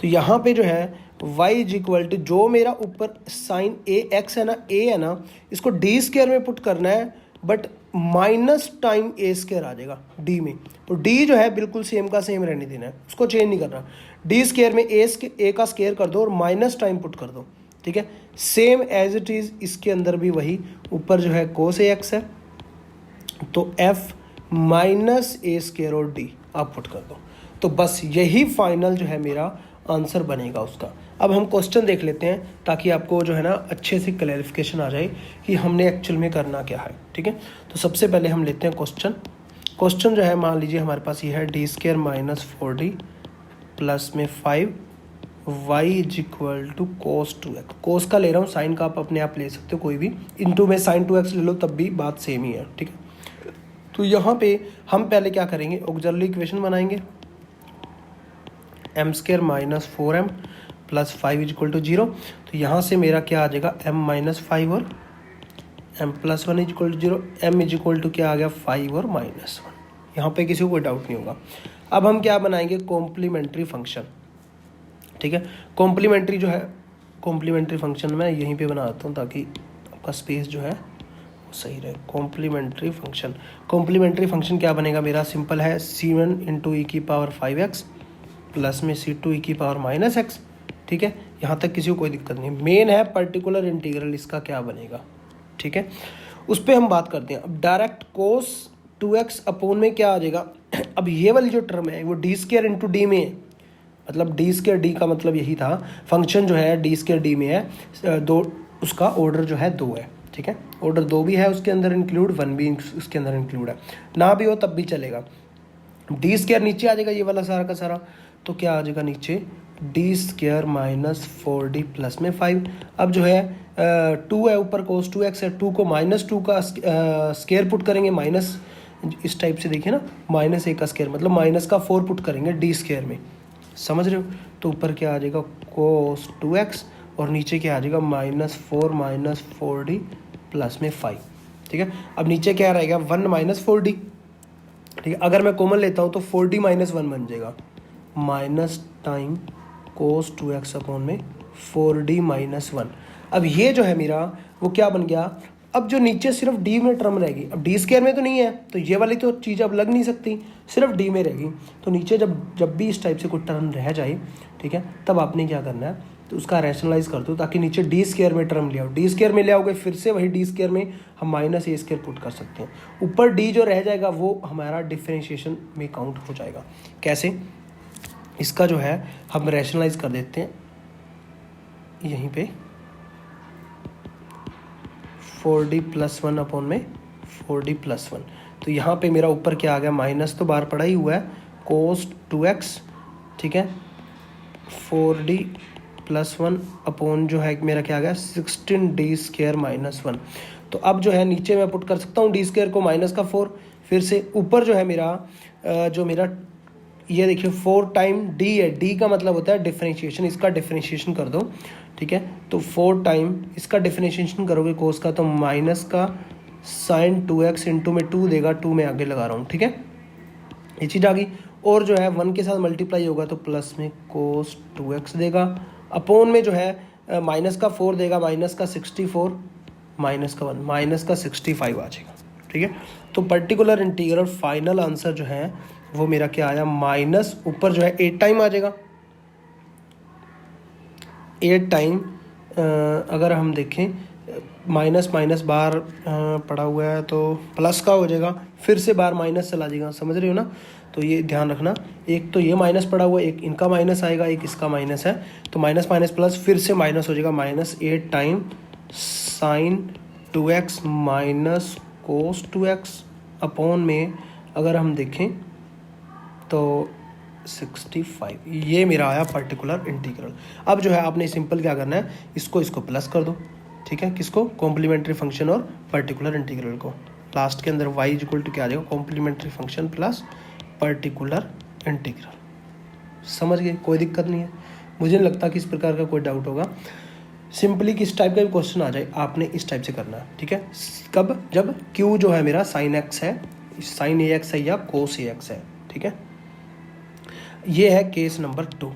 तो यहाँ पे जो है y इज इक्वल टू, जो मेरा ऊपर साइन ax है ना, a है ना, इसको d² में पुट करना है, बट माइनस टाइम a² आ जाएगा d में, तो d जो है बिल्कुल सेम का सेम रहने देना है, उसको चेंज नहीं करना। d² में a का स्क्वायर कर दो और माइनस टाइम पुट कर दो, ठीक है। सेम एज इट इज़ इसके अंदर भी वही, ऊपर जो है cos ax है तो f माइनस a² और d आप पुट कर दो, तो बस यही फाइनल जो है मेरा आंसर बनेगा उसका। अब हम क्वेश्चन देख लेते हैं ताकि आपको जो है ना अच्छे से क्लैरिफिकेशन आ जाए कि हमने एक्चुअल में करना क्या है, ठीक है। तो सबसे पहले हम लेते हैं क्वेश्चन जो है, मान लीजिए हमारे पास ये है d² माइनस 4d प्लस में 5 Y is equal to cos 2x। Cos का ले रहा हूँ, साइन का आप अपने आप ले सकते हो कोई भी, इनटू में साइन 2x ले लो तब भी बात सेम ही है, ठीक है। तो यहाँ पे हम पहले क्या करेंगे, ऑक्सिलरी इक्वेशन बनाएंगे, M square minus 4m plus 5 is equal to 0। तो यहाँ से मेरा क्या आ जाएगा, m माइनस 5 और m plus 1 is equal to 0। m is equal to क्या आ गया, 5 और माइनस 1। यहाँ पे किसी को कोई डाउट नहीं होगा। अब हम क्या बनाएंगे, कॉम्प्लीमेंट्री फंक्शन, ठीक है। कॉम्प्लीमेंट्री जो है, कॉम्प्लीमेंट्री फंक्शन मैं यहीं पे बनाता हूँ ताकि आपका स्पेस जो है सही रहे। कॉम्प्लीमेंट्री फंक्शन, कॉम्प्लीमेंट्री फंक्शन क्या बनेगा मेरा, सिंपल है, c1 इंटू ई की पावर 5x प्लस में c2 ई की पावर माइनस x, ठीक है। यहाँ तक किसी को कोई दिक्कत नहीं। मेन है पर्टिकुलर इंटीग्रल, इसका क्या बनेगा, ठीक है, उस पर हम बात करते हैं। अब डायरेक्ट कोस 2x अपोन में क्या आ जाएगा, अब ये वाली जो टर्म है वो डी स्क्वायर इंटू डी में है, मतलब डी स्क्वायर डी का मतलब यही था, फंक्शन जो है डी स्क्वायर डी में है, दो, उसका ऑर्डर जो है 2 है, ठीक है। ऑर्डर 2 भी है उसके अंदर इंक्लूड, 1 भी उसके अंदर इंक्लूड है, ना भी हो तब भी चलेगा। डी स्क्वायर नीचे आ जाएगा, ये वाला सारा का सारा, तो क्या आ जाएगा नीचे, D square minus 4d plus में 5। अब जो है 2 है ऊपर, कोस 2x है, 2 को माइनस 2 का स्क्वायर पुट करेंगे, माइनस इस टाइप से देखिए ना, माइनस 1 का स्क्वायर मतलब माइनस का 4 पुट करेंगे डी स्क्वायर में, समझ रहे हो। तो ऊपर क्या आ जाएगा, कोस 2x और नीचे क्या आ जाएगा, माइनस 4 माइनस 4d प्लस में 5, ठीक है। अब नीचे क्या रहेगा, 1 माइनस 4d, ठीक है। अगर मैं कॉमन लेता हूँ तो 4d माइनस 1 बन जाएगा, माइनस टाइम कोस 2x अपॉन में 4d माइनस 1। अब ये जो है मेरा वो क्या बन गया, अब जो नीचे सिर्फ d में टर्म रहेगी, अब डी स्क्वायर में तो नहीं है तो ये वाली तो चीज़ अब लग नहीं सकती, सिर्फ d में रहेगी। तो नीचे जब भी इस टाइप से कोई टर्म रह जाए, ठीक है, तब आपने क्या करना है, तो उसका रैशनलाइज कर दो ताकि नीचे डी स्क्वायर में टर्म ले आओ। डी स्क्वायर में ले आओगे फिर से वही डी स्क्वायर में हम माइनस ए स्क्वायर पुट कर सकते हैं, ऊपर d जो रह जाएगा वो हमारा डिफरेंशिएशन में काउंट हो जाएगा। कैसे, इसका जो है हम रैशनलाइज कर देते हैं यहीं पे, 4d प्लस 1 अपॉन में 4d प्लस 1। तो यहाँ पे मेरा ऊपर क्या आ गया, माइनस तो बाहर पड़ा ही हुआ है, कोस 2x, ठीक है, 4d प्लस 1 अपॉन जो है मेरा क्या आ गया, 16d स्क्वायर माइनस 1। तो अब जो है नीचे मैं पुट कर सकता हूँ डी स्क्वायर को माइनस का 4, फिर से ऊपर जो है मेरा जो मेरा ये देखिए 4 टाइम d है, d का मतलब होता है डिफरेंशिएशन, इसका डिफरेंशिएशन कर दो, ठीक है। तो 4 टाइम इसका डिफरेंशिएशन करोगे कोस का, तो माइनस का साइन 2x इंटू में 2 देगा, 2 में आगे लगा रहा हूँ, ठीक है, ये चीज़ आ गई। और जो है 1 के साथ मल्टीप्लाई होगा तो प्लस में कोस 2x देगा, अपॉन में जो है माइनस का 4 देगा, माइनस का 64 माइनस का 1 माइनस का 65 आ जाएगा, ठीक है। तो पर्टिकुलर इंटीग्रल फाइनल आंसर जो है वो मेरा क्या आया, माइनस ऊपर जो है 8 टाइम आ जाएगा, 8 टाइम अगर हम देखें माइनस माइनस बार पड़ा हुआ है तो प्लस का हो जाएगा, फिर से बार माइनस चला जाएगा, समझ रहे हो ना। तो ये ध्यान रखना, एक तो ये माइनस पड़ा हुआ है, एक इनका माइनस आएगा, एक इसका माइनस है, तो माइनस माइनस प्लस फिर से माइनस हो जाएगा, minus 8 time sine 2x minus cos 2x upon में अगर हम देखें तो 65, ये मेरा आया पर्टिकुलर इंटीग्रल। अब जो है आपने सिंपल क्या करना है, इसको प्लस कर दो, ठीक है, किसको, कॉम्प्लीमेंट्री फंक्शन और पर्टिकुलर इंटीग्रल को। लास्ट के अंदर y इक्वल टू क्या आ जाएगा, complementary function plus particular integral. समझ गए, कोई दिक्कत नहीं है, मुझे नहीं लगता कि इस प्रकार का कोई डाउट होगा। सिंपली किस टाइप का भी क्वेश्चन आ जाए आपने इस टाइप से करना है, ठीक है। कब, जब q जो है मेरा साइन x है, साइन ax है या कोस ax है, ठीक है। ये है केस नंबर 2,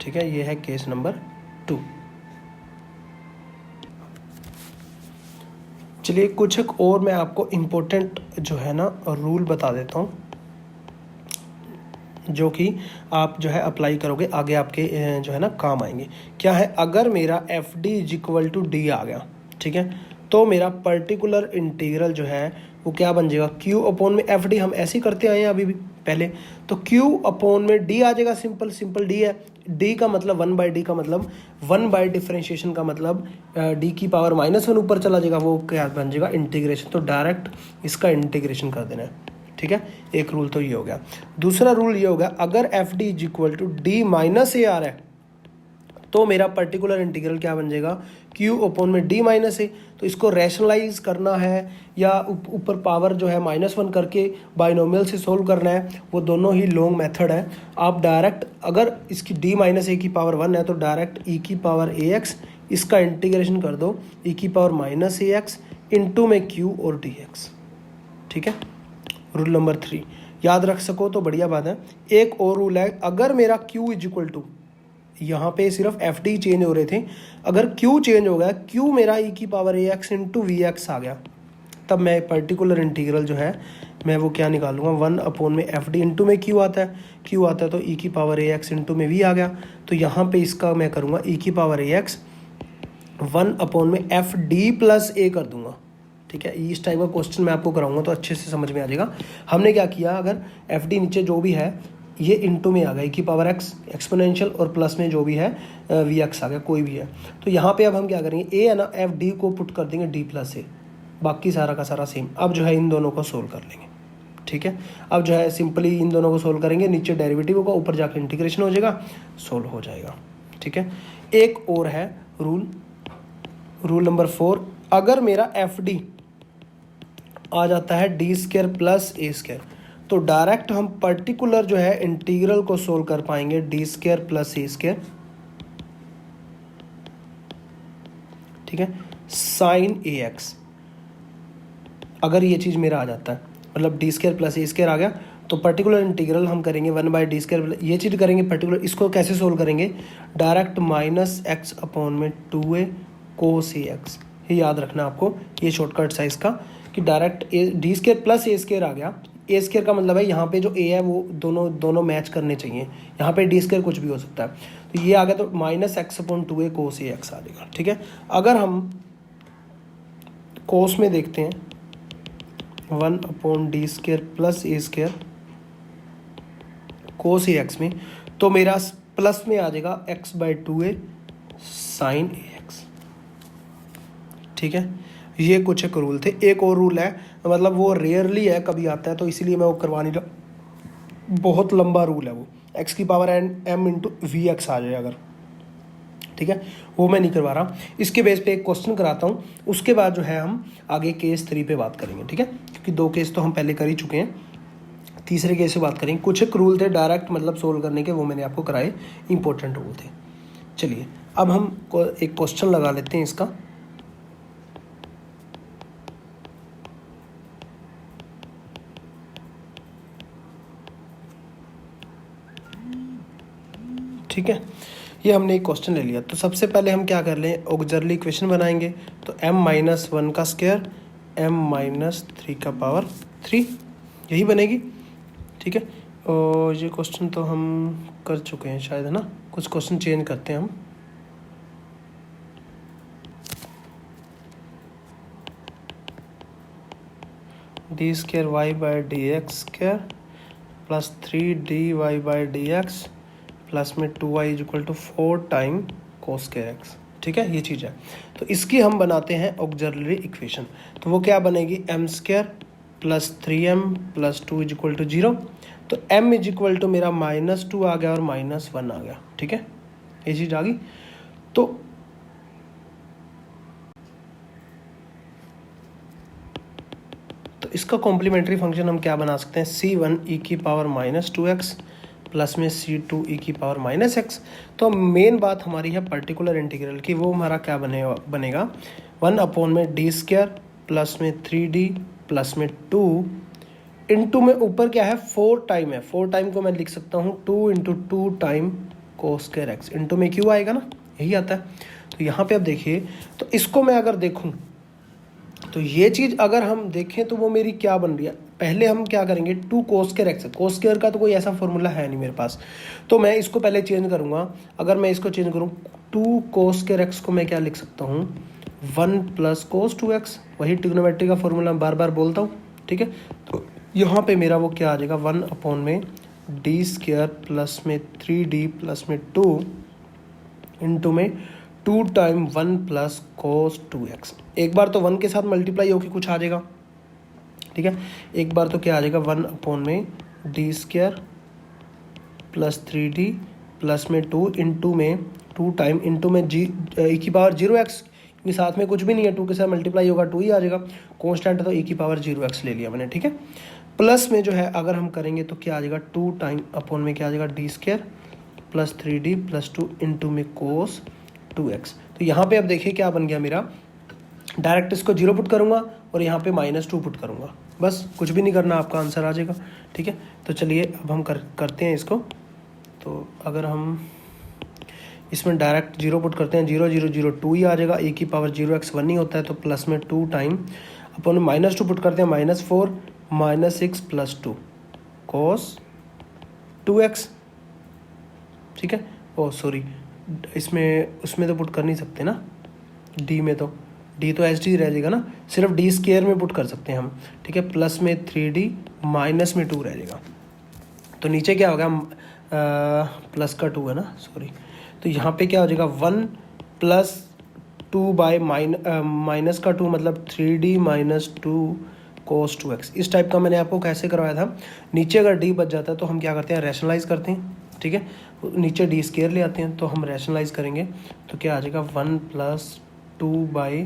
ठीक है, ये है केस नंबर 2। चलिए कुछ एक और मैं आपको इम्पोर्टेंट जो है ना रूल बता देता हूँ, जो कि आप जो है अप्लाई करोगे आगे आपके जो है ना काम आएंगे। क्या है, अगर मेरा F D is equal to D आ गया, ठीक है, तो मेरा पर्टिकुलर इंटीग्रल जो है वो क्या बन जाएगा, क्यू अपॉन में एफ डी, हम ऐसे ही करते आए हैं अभी भी पहले, तो क्यू अपॉन में डी आ जाएगा, सिंपल डी है, डी का मतलब 1/d का मतलब 1 बाई डिफरेंशिएशन का मतलब डी की पावर -1 ऊपर चला जाएगा, वो क्या बन जाएगा इंटीग्रेशन, तो डायरेक्ट इसका इंटीग्रेशन कर देना है, ठीक है। एक रूल तो ये हो गया। दूसरा रूल ये हो गया, अगर F D is equal to D minus A आ रहा है, तो मेरा पर्टिकुलर इंटीग्रल क्या बन जाएगा, क्यू अपॉन में डी माइनस ए। तो इसको रैशनलाइज करना है या ऊपर पावर जो है -1 करके बाइनोमियल से सोल्व करना है, वो दोनों ही लॉन्ग मेथड है। आप डायरेक्ट अगर इसकी डी माइनस ए की पावर 1 है तो डायरेक्ट ई की पावर ए एक्स, इसका इंटीग्रेशन कर दो ई की पावर माइनस ए एक्स इंटू में क्यू और डी एक्स। ठीक है, रूल नंबर 3 याद रख सको तो बढ़िया बात है। एक और रूल है, अगर मेरा Q इज इक्वल टू, यहाँ पे सिर्फ एफ डी चेंज हो रहे थे, अगर Q चेंज हो गया, Q मेरा ई की power A X into V X आ गया, तब मैं पर्टिकुलर इंटीग्रल जो है मैं वो क्या निकालूंगा, 1 अपॉन में एफ डी इंटू में Q आता है, Q आता है तो ई की पावर ए एक्स इंटू में वी आ गया। तो यहाँ पे इसका मैं करूँगा ई की पावर ए एक्स 1 अपॉन में एफ डी प्लस ए कर दूंगा। ठीक है, इस टाइप का क्वेश्चन मैं आपको कराऊंगा तो अच्छे से समझ में आ जाएगा। हमने क्या किया, अगर एफ डी नीचे जो भी है ये इंटू में आ गया, ई की पावर एक्स एक्सपोनेंशियल और प्लस में जो भी है वी एक्स आ गया, कोई भी है। तो यहाँ पे अब हम क्या करेंगे, ए है ना, एफ डी को पुट कर देंगे डी प्लस ए, बाकी सारा का सारा सेम। अब जो है इन दोनों को सोल्व कर लेंगे। ठीक है, अब जो है सिंपली इन दोनों को सोल्व करेंगे, नीचे डेरिवेटिव होगा, ऊपर जाकर इंटीग्रेशन हो जाएगा, सोल्व हो जाएगा। ठीक है, एक और है रूल नंबर 4, अगर मेरा एफ डी आ जाता है डी स्क्वायर प्लस ए स्क्वायर, तो डायरेक्ट हम पर्टिकुलर जो है इंटीग्रल को सोल्व कर पाएंगे डी स्क्वायर प्लस ए स्क्वायर। ठीक है, साइन ए एक्स, अगर ये चीज़ मेरा आ जाता है, मतलब डी स्क्वायर प्लस ए स्क्वायर आ गया, तो पर्टिकुलर इंटीग्रल हम करेंगे 1/d स्क्वायर, ये चीज़ करेंगे पर्टिकुलर। इसको कैसे सोल्व करेंगे, डायरेक्ट -x अपॉन में 2a कोस ए एक्स। ये याद रखना आपको, ये शॉर्टकट है इसका कि डायरेक्ट डी स्क्वायर प्लस ए स्क्वायर आ गया। ए स्क्वायर का मतलब है यहाँ पे जो ए है वो दोनों मैच करने चाहिए, यहाँ पे डी स्क्वायर कुछ भी हो सकता है। तो ये आ गया तो -x अपॉन 2a कोस ए एक्स आ जाएगा। ठीक है, अगर हम कोस में देखते हैं 1 अपॉन डी स्क्वायर प्लस ए स्क्वायर कोस ए एक्स में, तो मेरा प्लस में आ जाएगा x/2a साइन ए एक्स। ठीक है, ये कुछ एक रूल थे। एक और रूल है, मतलब वो रेयरली है, कभी आता है, तो इसीलिए मैं वो करवा नहीं रहा, बहुत लंबा रूल है वो, x की power m into V X आ जाए अगर। ठीक है, वो मैं नहीं करवा रहा, इसके बेस पे एक क्वेश्चन कराता हूँ, उसके बाद जो है हम आगे केस 3 पे बात करेंगे। ठीक है, क्योंकि 2 केस तो हम पहले कर ही चुके हैं, तीसरे केस से बात करेंगे। कुछ एक रूल थे डायरेक्ट मतलब सोल्व करने के, वो मैंने आपको कराए, इंपॉर्टेंट रूल थे। चलिए अब हम एक क्वेश्चन लगा लेते हैं इसका। ठीक है, ये हमने एक क्वेश्चन ले लिया। तो सबसे पहले हम क्या कर लें, ऑक्सिलरी इक्वेशन बनाएंगे। तो m-1 का स्क्वायर m-3 का पावर 3, यही बनेगी। ठीक है, और ये क्वेश्चन तो हम कर चुके हैं शायद, है ना, कुछ क्वेश्चन चेंज करते हैं हम। D square Y by D X square plus 3dy/dx plus में 2y is equal to 4 time cos square X. ठीक है, ये चीज़ है। तो इसकी हम बनाते हैं ऑक्सिलरी इक्वेशन। तो वो क्या बनेगी, m square plus 3m plus 2 is equal to 0। तो m इज इक्वल टू मेरा -2 आ गया और -1 आ गया। ठीक है, ये चीज़ आ गई। तो इसका कॉम्प्लीमेंट्री फंक्शन हम क्या बना सकते हैं, c1 e की पावर -2x प्लस में c2 e की पावर -x। तो मेन बात हमारी है पर्टिकुलर इंटीग्रल की, वो हमारा क्या बनेगा 1 अपॉन में डी स्क्वायर प्लस में 3d प्लस में 2 इंटू में ऊपर क्या है 4 टाइम है, 4 टाइम को मैं लिख सकता हूँ 2 × 2 time cos square x, into में क्यू आएगा ना, यही आता है। तो यहाँ पे अब देखिए, तो इसको मैं अगर देखूँ तो ये चीज़ अगर हम देखें तो वो मेरी क्या बन रही है, पहले हम क्या करेंगे 2 कोस स्क्वायर एक्स, कोस स्क्वायर का तो कोई ऐसा फॉर्मूला है नहीं मेरे पास, तो मैं इसको पहले चेंज करूँगा। अगर मैं इसको चेंज करूँ 2 कोस स्क्वायर एक्स को मैं क्या लिख सकता हूँ 1 प्लस कोस 2x, वही ट्रिग्नोमेट्री का फॉर्मूला बार बार बोलता हूँ। ठीक है, तो यहाँ पे मेरा वो क्या आ जाएगा 1 अपॉन में डी स्क्वायर प्लस में 3d प्लस में 2 इंटू में 2 टाइम 1 प्लस कोस 2x। एक बार तो 1 के साथ मल्टीप्लाई होकर कुछ आ जाएगा। ठीक है, एक बार तो क्या आ जाएगा 1 अपॉन में D square plus 3d plus में 2 इंटू में 2 टाइम इंटू में e की पावर 0x, क्योंकि साथ में कुछ भी नहीं है, 2 के साथ मल्टीप्लाई होगा 2 ही आ जाएगा, कॉन्स्टेंट तो e की पावर 0x ले लिया मैंने, ठीक है। प्लस में जो है अगर हम करेंगे तो क्या आ जाएगा, 2 टाइम अपॉन में क्या आ जाएगा d² plus 3d plus 2 into में cos 2x। तो यहाँ पे अब देखिए क्या बन गया मेरा, डायरेक्ट इसको 0 पुट करूँगा और यहाँ पे -2 पुट करूँगा, बस कुछ भी नहीं करना, आपका आंसर आ जाएगा, ठीक है। तो चलिए अब हम करते हैं इसको। तो अगर हम इसमें डायरेक्ट 0 पुट करते हैं, 0 0 0 2 ही आ जाएगा, e की पावर 0x 1 ही होता है, तो प्लस में 2 टाइम अपन -2 पुट करते हैं, -4 -6 प्लस 2 cos 2x, ठीक है। ओ सॉरी, इसमें उसमें तो पुट कर नहीं सकते ना, डी में तो डी तो एच डी रह जाएगा ना, सिर्फ d² में पुट कर सकते हैं हम, ठीक है। प्लस में 3d माइनस में 2 रह जाएगा, तो नीचे क्या होगा, प्लस का 2 है ना, सॉरी, तो यहाँ पे क्या हो जाएगा 1 प्लस 2 बाई माइनस का 2 मतलब 3d माइनस 2 cos 2x। इस टाइप का मैंने आपको कैसे करवाया था, नीचे अगर d बच जाता है तो हम क्या करते हैं, रैशनलाइज करते हैं, ठीक है, नीचे d² ले आते हैं, तो हम रैशनलाइज करेंगे तो क्या आ जाएगा 1 प्लस 2 बाई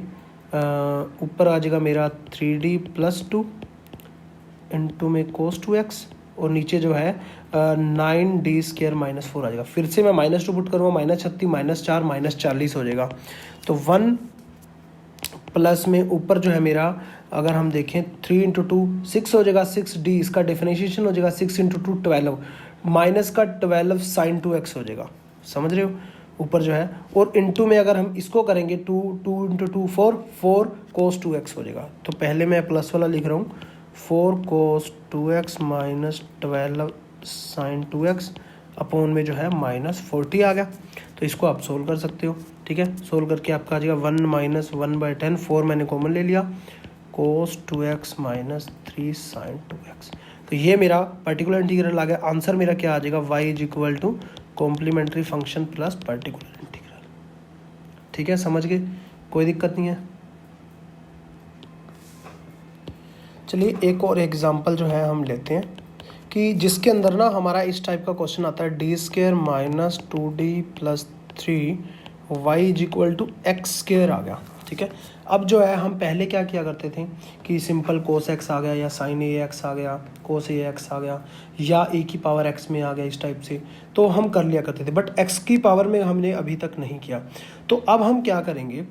ऊपर आ जाएगा मेरा 3d प्लस 2 इंटू में cos 2x, और नीचे जो है 9d² माइनस 4 आ जाएगा। फिर से मैं -2 पुट करूँगा, -36 -4 -40 हो जाएगा। तो 1 प्लस में ऊपर जो है मेरा अगर हम देखें 3 इंटू 2 6 हो जाएगा, 6d इसका डिफरेंशिएशन हो जाएगा, 6 इंटू 2 12 माइनस का 12 साइन 2x हो जाएगा, समझ रहे हो, ऊपर जो है, और इंटू में अगर हम इसको करेंगे 2 इंटू 2 4 cos 2x हो जाएगा। तो पहले मैं प्लस वाला लिख रहा हूँ, 4 cos 2x minus 12 sign 2x upon में जो है -40 आ गया। तो इसको आप सोल्व कर सकते हो, ठीक है। सोल्व करके आपका आ जाएगा 1 माइनस 1/10, 4 मैंने कॉमन ले लिया, cos 2x minus 3 sign 2x। तो ये मेरा पर्टिकुलर इंटीग्रल आ गया। आंसर मेरा क्या आ जाएगा, y is equal to complementary function plus particular integral, ठीक है, समझ गए, कोई दिक्कत नहीं है। चलिए एक और एग्जांपल जो है हम लेते हैं कि जिसके अंदर ना हमारा इस टाइप का क्वेश्चन आता है, d² minus 2d plus 3 y is equal to x² आ गया, ठीक है। अब जो है हम पहले क्या किया करते थे कि सिंपल cos x आ गया या sin ax आ गया, cos ax आ गया, या e की पावर x में आ गया, इस टाइप से तो हम कर लिया करते थे, बट x की पावर में हमने अभी तक नहीं किया। तो अब हम क्या करेंगे,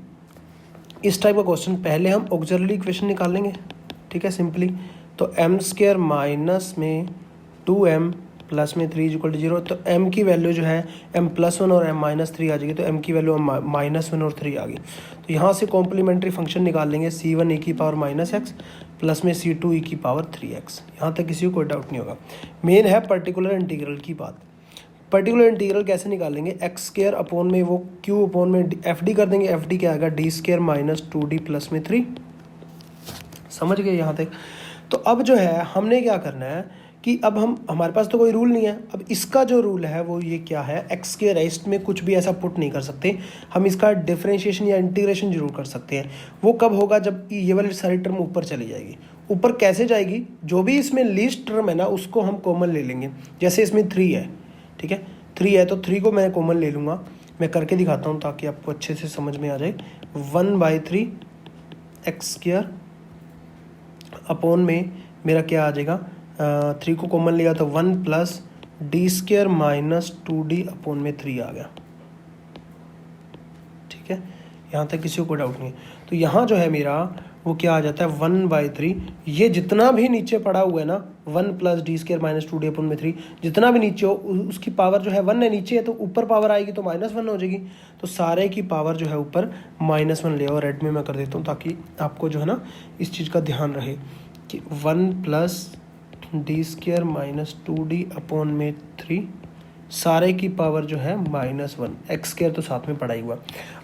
इस टाइप का क्वेश्चन पहले हम ऑक्सिलरी इक्वेशन निकाल लेंगे, ठीक है, सिंपली। तो m² माइनस में 2m प्लस में 3 इज इक्वल टू 0, तो m की वैल्यू जो है m+1 और m-3 आ जाएगी, तो m की वैल्यू -1 और 3 आ गई। तो यहाँ से कॉम्प्लीमेंट्री फंक्शन निकाल लेंगे, c1 e की पावर -x प्लस में c2 e की पावर 3x। यहाँ तक किसी को कोई डाउट नहीं होगा। मेन है पर्टिकुलर इंटीग्रल की बात। पर्टिकुलर इंटीग्रल कैसे निकालेंगे, x² अपॉन में वो q अपॉन में fd कर देंगे, fd क्या आएगा, d² माइनस 2d प्लस में 3, समझ गए यहाँ तक। तो अब जो है हमने क्या करना है कि अब हमारे पास तो कोई रूल नहीं है, अब इसका जो रूल है वो ये क्या है, एक्स के रेस्ट में कुछ भी ऐसा पुट नहीं कर सकते हम, इसका डिफरेंशिएशन या इंटीग्रेशन जरूर कर सकते हैं। वो कब होगा, जब ये वाली सारी टर्म ऊपर चली जाएगी। ऊपर कैसे जाएगी, जो भी इसमें लीस्ट टर्म है ना उसको हम कॉमन ले लेंगे। जैसे इसमें 3 है, ठीक है, 3 है तो 3 को मैं कॉमन ले लूँगा। मैं करके दिखाता हूँ ताकि आपको अच्छे से समझ में आ जाए। 1/3 x² अपॉन में मेरा क्या आ जाएगा, 3 को कॉमन लिया तो 1 plus d² minus 2d upon में 3 आ गया, ठीक है, यहाँ तक किसी को डाउट नहीं है। तो यहाँ जो है मेरा वो क्या आ जाता है 1/3, ये जितना भी नीचे पड़ा हुआ है ना 1 plus d² minus 2d upon में 3, जितना भी नीचे हो उसकी पावर जो है 1 है, नीचे है तो ऊपर पावर आएगी तो -1 हो जाएगी। तो सारे की पावर जो है ऊपर -1 ले, और रेड में मैं कर देता हूँ ताकि आपको जो है ना इस चीज़ का ध्यान रहे कि 1 plus d² minus 2d upon में 3, सारे की पावर जो है -1, x² तो साथ में पड़ा ही हुआ।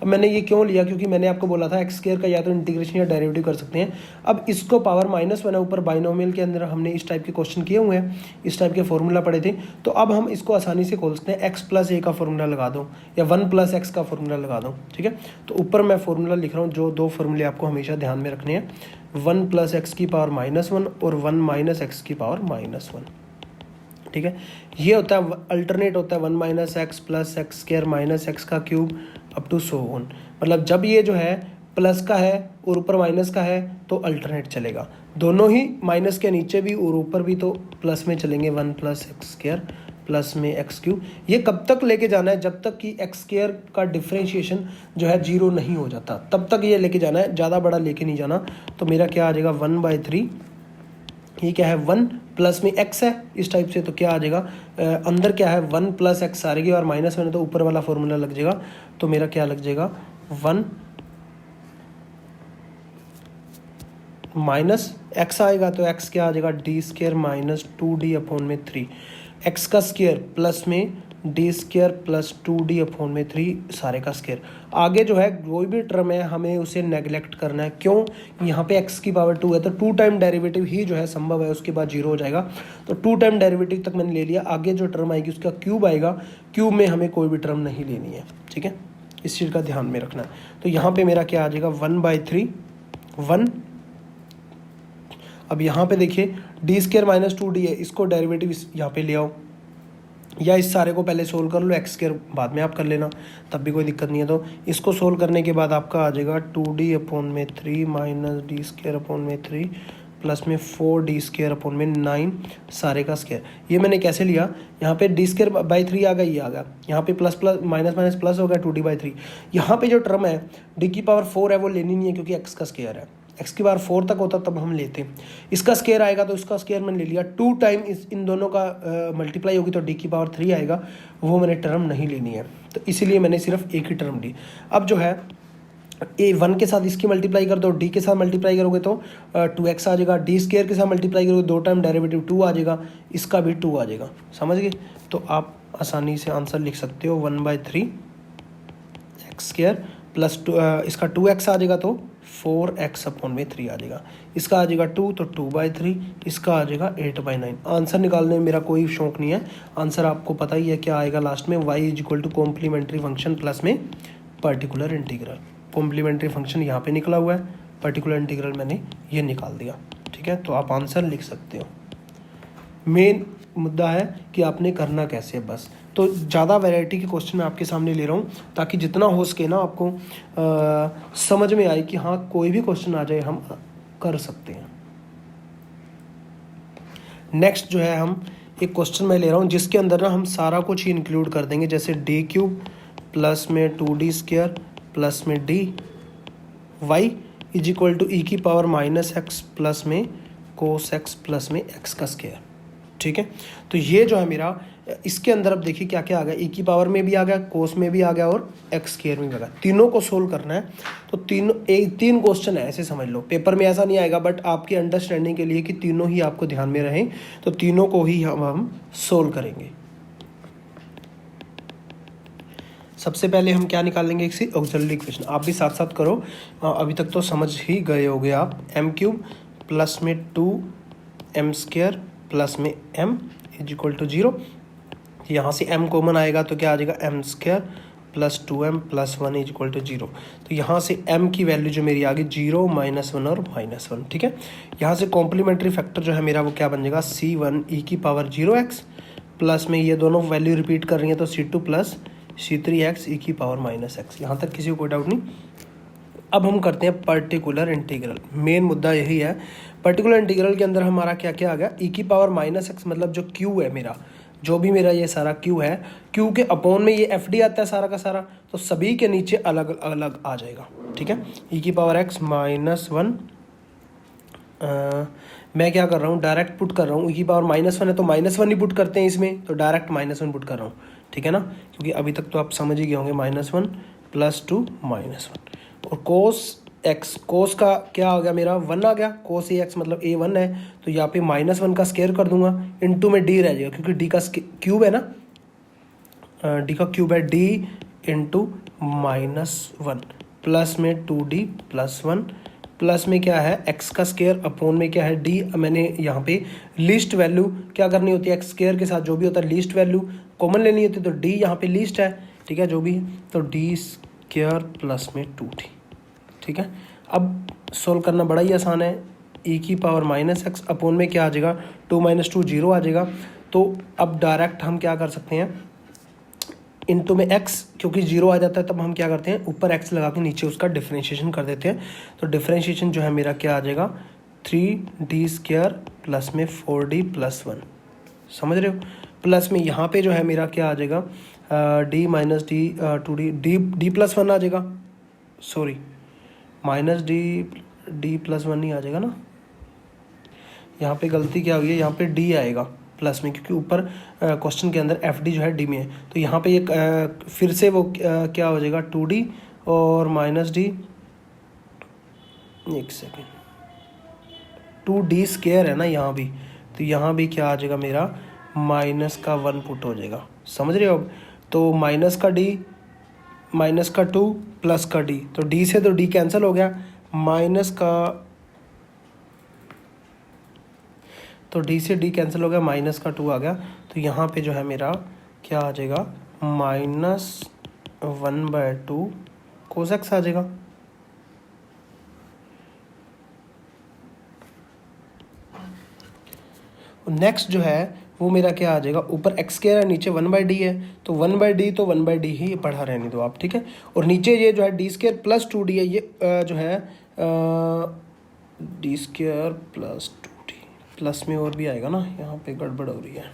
अब मैंने ये क्यों लिया, क्योंकि मैंने आपको बोला था x² का या तो इंटीग्रेशन या डेरिवेटिव कर सकते हैं। अब इसको पावर -1 है ऊपर, बाइनोमियल के अंदर हमने इस टाइप के क्वेश्चन किए हुए हैं, इस टाइप के फॉर्मूला पढ़े थे। तो अब हम इसको आसानी से खोल सकते हैं, x+a का फॉर्मूला लगा दो या 1 + x का फॉर्मूला लगा दो, ठीक है। तो ऊपर मैं फॉर्मूला लिख रहा हूँ, जो 2 फॉर्मूले आपको हमेशा ध्यान में रखने हैं, 1 + x की पावर -1 और 1 - x की पावर -1। ठीक है। ये होता है अल्टरनेट होता है 1 minus X plus X square minus X का cube up to so on. मतलब जब ये जो है प्लस का है और ऊपर माइनस का है तो अल्टरनेट चलेगा, दोनों ही माइनस के नीचे भी और ऊपर भी तो प्लस में चलेंगे, 1 प्लस एक्स स्क्वायर प्लस में एक्स क्यूब। ये कब तक लेके जाना है, जब तक कि एक्स स्क्वायर का डिफ्रेंशिएशन जो है 0 नहीं हो जाता, तब तक ये लेके जाना है, ज़्यादा बड़ा लेके नहीं जाना। तो मेरा क्या आ जाएगा 1/3, ये क्या है 1 प्लस में x है इस टाइप से, तो क्या आ जाएगा अंदर क्या है 1 प्लस एक्स आ रही है और माइनस में तो ऊपर वाला फॉर्मूला लग जाएगा। तो मेरा क्या लग जाएगा 1 माइनस एक्स आएगा तो x क्या आ जाएगा D square minus 2d upon में 3, एक्स का स्क्वायर प्लस में D square plus 2d upon में 3 सारे का स्क्वायर। आगे जो है कोई भी टर्म है हमें उसे नेगलेक्ट करना है, क्यों, यहाँ पे x की पावर 2 है तो 2 टाइम डेरिवेटिव ही जो है संभव है, उसके बाद 0 हो जाएगा। तो 2 टाइम डेरिवेटिव तक मैंने ले लिया, आगे जो टर्म आएगी उसका क्यूब आएगा, क्यूब में हमें कोई भी टर्म नहीं लेनी है, ठीक है, इस चीज़ का ध्यान में रखना है। तो यहाँ पे मेरा क्या आ जाएगा 1/3 1। अब यहाँ पे देखिए डी स्क्वायर माइनस 2d है, इसको डेरिवेटिव यहाँ पे ले आओ, या इस सारे को पहले सोल्व कर लो, एक्स स्क्वायर बाद में आप कर लेना, तब भी कोई दिक्कत नहीं है। तो इसको सोल्व करने के बाद आपका आ जाएगा 2d अपॉन में 3 माइनस डी स्क्वायर अपॉन में 3 प्लस में 4d स्क्वायर अपॉन में 9 सारे का स्क्वायर। ये मैंने कैसे लिया, यहाँ पे डी स्क्वायर बाई 3 आ गया, ये आ गया, यहाँ पे plus plus minus minus plus हो गया 2d/3। यहाँ पे जो टर्म है डी की पावर 4 है वो लेनी नहीं है क्योंकि एक्स का स्क्वायर है, एक्स की पावर 4 तक होता तब हम लेते हैं, इसका स्क्वायर आएगा तो इसका स्क्वायर मैंने ले लिया, 2 टाइम इन दोनों का मल्टीप्लाई होगी तो डी की पावर 3 आएगा, वो मैंने टर्म नहीं लेनी है, तो इसीलिए मैंने सिर्फ एक ही टर्म ली। अब जो है ए 1 के साथ इसकी मल्टीप्लाई कर दो, डी के साथ मल्टीप्लाई करोगे तो 2x आ जाएगा, डी स्क्वायर के साथ मल्टीप्लाई करोगे 2 टाइम डेरिवेटिव 2 आ जाएगा, इसका भी 2 आ जाएगा, समझ गए। तो आप आसानी से आंसर लिख सकते हो 1/3 एक्स स्क्वायर प्लस इसका 2x आ जाएगा तो 4x अपॉन में 3 आ जाएगा, इसका आ जाएगा 2 तो 2/3, इसका आ जाएगा 8/9। आंसर निकालने में मेरा कोई शौक नहीं है, आंसर आपको पता ही है क्या आएगा लास्ट में, y equal to complementary function plus में पर्टिकुलर इंटीग्रल। कॉम्प्लीमेंट्री फंक्शन यहाँ पे निकला हुआ है, पर्टिकुलर इंटीग्रल मैंने ये निकाल दिया, ठीक है। तो आप आंसर लिख सकते हो। मेन मुद्दा है कि आपने करना कैसे है बस। तो ज़्यादा वैरायटी के क्वेश्चन मैं आपके सामने ले रहा हूँ ताकि जितना हो सके ना आपको समझ में आए कि हाँ कोई भी क्वेश्चन आ जाए हम कर सकते हैं। नेक्स्ट जो है हम एक क्वेश्चन मैं ले रहा हूँ जिसके अंदर ना हम सारा कुछ ही इंक्लूड कर देंगे, जैसे d³ प्लस में 2d स्क्वायर प्लस में dy इज इक्वल टू ई की पावर माइनस एक्स प्लस में कोस एक्स प्लस में एक्स का स्क्वायर, ठीक है। तो ये जो है मेरा इसके अंदर अब देखिए क्या क्या आ गया, ई की पावर में भी आ गया, कोस में भी आ गया और एक्स स्क्वायर में भी आ गया, तीनों को सोल्व करना है। तो तीन क्वेश्चन है, ऐसे समझ लो, पेपर में ऐसा नहीं आएगा बट आपकी अंडरस्टैंडिंग के लिए कि तीनों ही आपको ध्यान में रहें, तो तीनों को ही हम सोल्व करेंगे। सबसे पहले हम क्या निकालेंगे, एक ऑक्सिलरी इक्वेशन, आप भी साथ साथ करो, अभी तक तो समझ ही गए होगे आप। m³ प्लस में 2m स्क्वायर प्लस में m इज इक्वल टू 0, यहाँ से m कॉमन आएगा तो क्या आ जाएगा m square plus 2m plus 1 is equal to 0। तो यहाँ से m की वैल्यू जो मेरी आ गई 0 -1 और -1, ठीक है। यहाँ से कॉम्प्लीमेंट्री फैक्टर जो है मेरा वो क्या बन जाएगा c1 e की पावर 0x प्लस में ये दोनों वैल्यू रिपीट कर रही हैं तो c2 प्लस c3x e की पावर -x। यहाँ तक किसी को कोई डाउट नहीं। अब हम करते हैं पर्टिकुलर इंटीग्रल, मेन मुद्दा यही है। पर्टिकुलर इंटीग्रल के अंदर हमारा क्या क्या आ गया, e की पावर -x मतलब जो q है मेरा, जो भी मेरा ये सारा q है, q के अपॉन में ये fd आता है सारा का सारा, तो सभी के नीचे अलग अलग आ जाएगा, ठीक है। e की पावर x -1 मैं क्या कर रहा हूँ, डायरेक्ट पुट कर रहा हूँ, e की पावर -1 है तो -1 ही पुट करते हैं इसमें, तो डायरेक्ट -1 पुट कर रहा हूँ, ठीक है ना, क्योंकि अभी तक तो आप समझ ही गए होंगे -1 प्लस 2 -1 और कोस x, कोस का क्या आ गया मेरा 1 आ गया, कोस ए एक्स मतलब a1 है, तो यहाँ पे -1 का स्क्वायर कर दूंगा, इनटू में d रह जाएगा क्योंकि d का क्यूब है ना, d का क्यूब है, d इंटू -1 प्लस में 2d प्लस 1 प्लस में क्या है x का स्क्वायर अपॉन में क्या है d। मैंने यहाँ पे लीस्ट वैल्यू क्या करनी होती है, एक्स स्क्वायर के साथ जो भी होता है लीस्ट वैल्यू कॉमन लेनी होती है, तो d यहाँ पे लीस्ट है, ठीक है, जो भी, तो d स्क्वायर प्लस में 2d, ठीक है। अब सोल्व करना बड़ा ही आसान है, e की पावर -x अपॉन में क्या आ जाएगा 2 - 2 0 आ जाएगा, तो अब डायरेक्ट हम क्या कर सकते हैं, इनटू में x, क्योंकि 0 आ जाता है तब हम क्या करते हैं, ऊपर x लगा के नीचे उसका डिफरेंशिएशन कर देते हैं। तो डिफरेंशिएशन जो है मेरा क्या आ जाएगा, 3d² प्लस में 4d प्लस 1, समझ रहे हो। प्लस में यहाँ पे जो है मेरा क्या आ जाएगा, d minus D 2d, d plus 1 आ जाएगा, सॉरी माइनस d प्लस 1 नहीं आ जाएगा ना, यहाँ पे गलती क्या हुई है, यहाँ पे d आएगा प्लस में, क्योंकि ऊपर क्वेश्चन के अंदर एफ डी जो है डी में है। तो यहाँ पे एक फिर से वो क्या हो जाएगा, 2d और माइनस डी, एक सेकेंड, 2d² है ना यहाँ भी, तो यहाँ भी क्या आ जाएगा मेरा, माइनस का 1 पुट हो जाएगा, समझ रहे हो। अब तो माइनस का d, माइनस का 2 प्लस का d, तो d से तो d कैंसिल हो गया, माइनस का, तो d से d कैंसिल हो गया, माइनस का 2 आ गया। तो यहाँ पे जो है मेरा क्या आ जाएगा, -1/2 cos x आ जाएगा। नेक्स्ट जो है वो मेरा क्या आ जाएगा, ऊपर x² है, नीचे 1/d है, तो 1/d तो 1/d ही पढ़ा रहने दो आप, ठीक है। और नीचे ये जो है d² प्लस 2d है, ये जो है d² प्लस 2d, प्लस में और भी आएगा ना, यहाँ पे गड़बड़ हो रही है,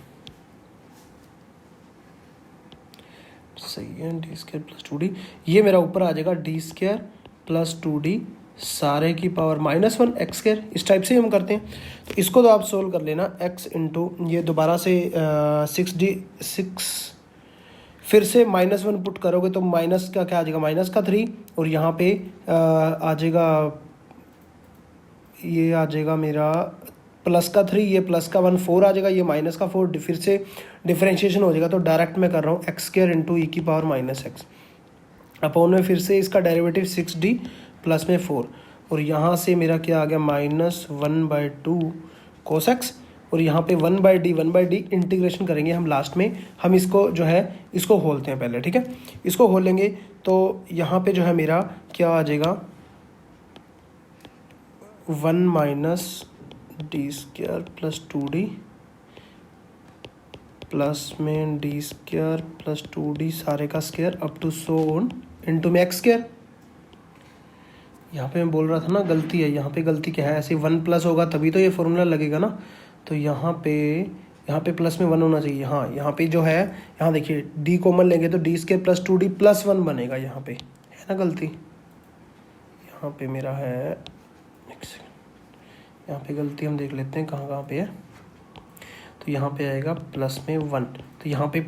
सही है, d² प्लस 2d, ये मेरा ऊपर आ जाएगा d² प्लस 2d सारे की पावर -1 x², इस टाइप से हम करते हैं। तो इसको तो आप सोल्व कर लेना, x इंटू ये दोबारा से 6 फिर से -1 पुट करोगे तो माइनस का क्या आ जाएगा, माइनस का 3, और यहाँ पे आ जाएगा, ये आ जाएगा मेरा प्लस का 3, ये प्लस का 1 4 आ जाएगा, ये माइनस का 4, फिर से डिफरेंशिएशन हो जाएगा। तो डायरेक्ट मैं कर रहा हूँ x² इंटू ई की पावर -x, अपॉन में फिर से इसका डेरिवेटिव 6d प्लस में 4, और यहाँ से मेरा क्या आ गया, -1/2 cos x, और यहाँ पे 1/d इंटीग्रेशन करेंगे हम लास्ट में, हम इसको जो है इसको खोलते हैं पहले, ठीक है। इसको खोल लेंगे तो यहाँ पे जो है मेरा क्या आ जाएगा, 1 - d² प्लस 2d प्लस में d² प्लस 2d सारे का square up to so on into में x²। यहाँ पे मैं बोल रहा था ना गलती है, यहाँ पे गलती क्या है, ऐसे 1 प्लस होगा तभी तो ये फॉर्मूला लगेगा ना, तो यहाँ पे प्लस में 1 होना चाहिए। हाँ, यहाँ पे जो है, यहाँ देखिए d कॉमन लेंगे तो d² प्लस 2d प्लस 1 बनेगा, यहाँ पे है ना गलती, यहाँ पे मेरा है, यहाँ पे गलती हम देख लेते हैं कहाँ पे है, तो यहाँ पे आएगा प्लस में 1, तो यहाँ पे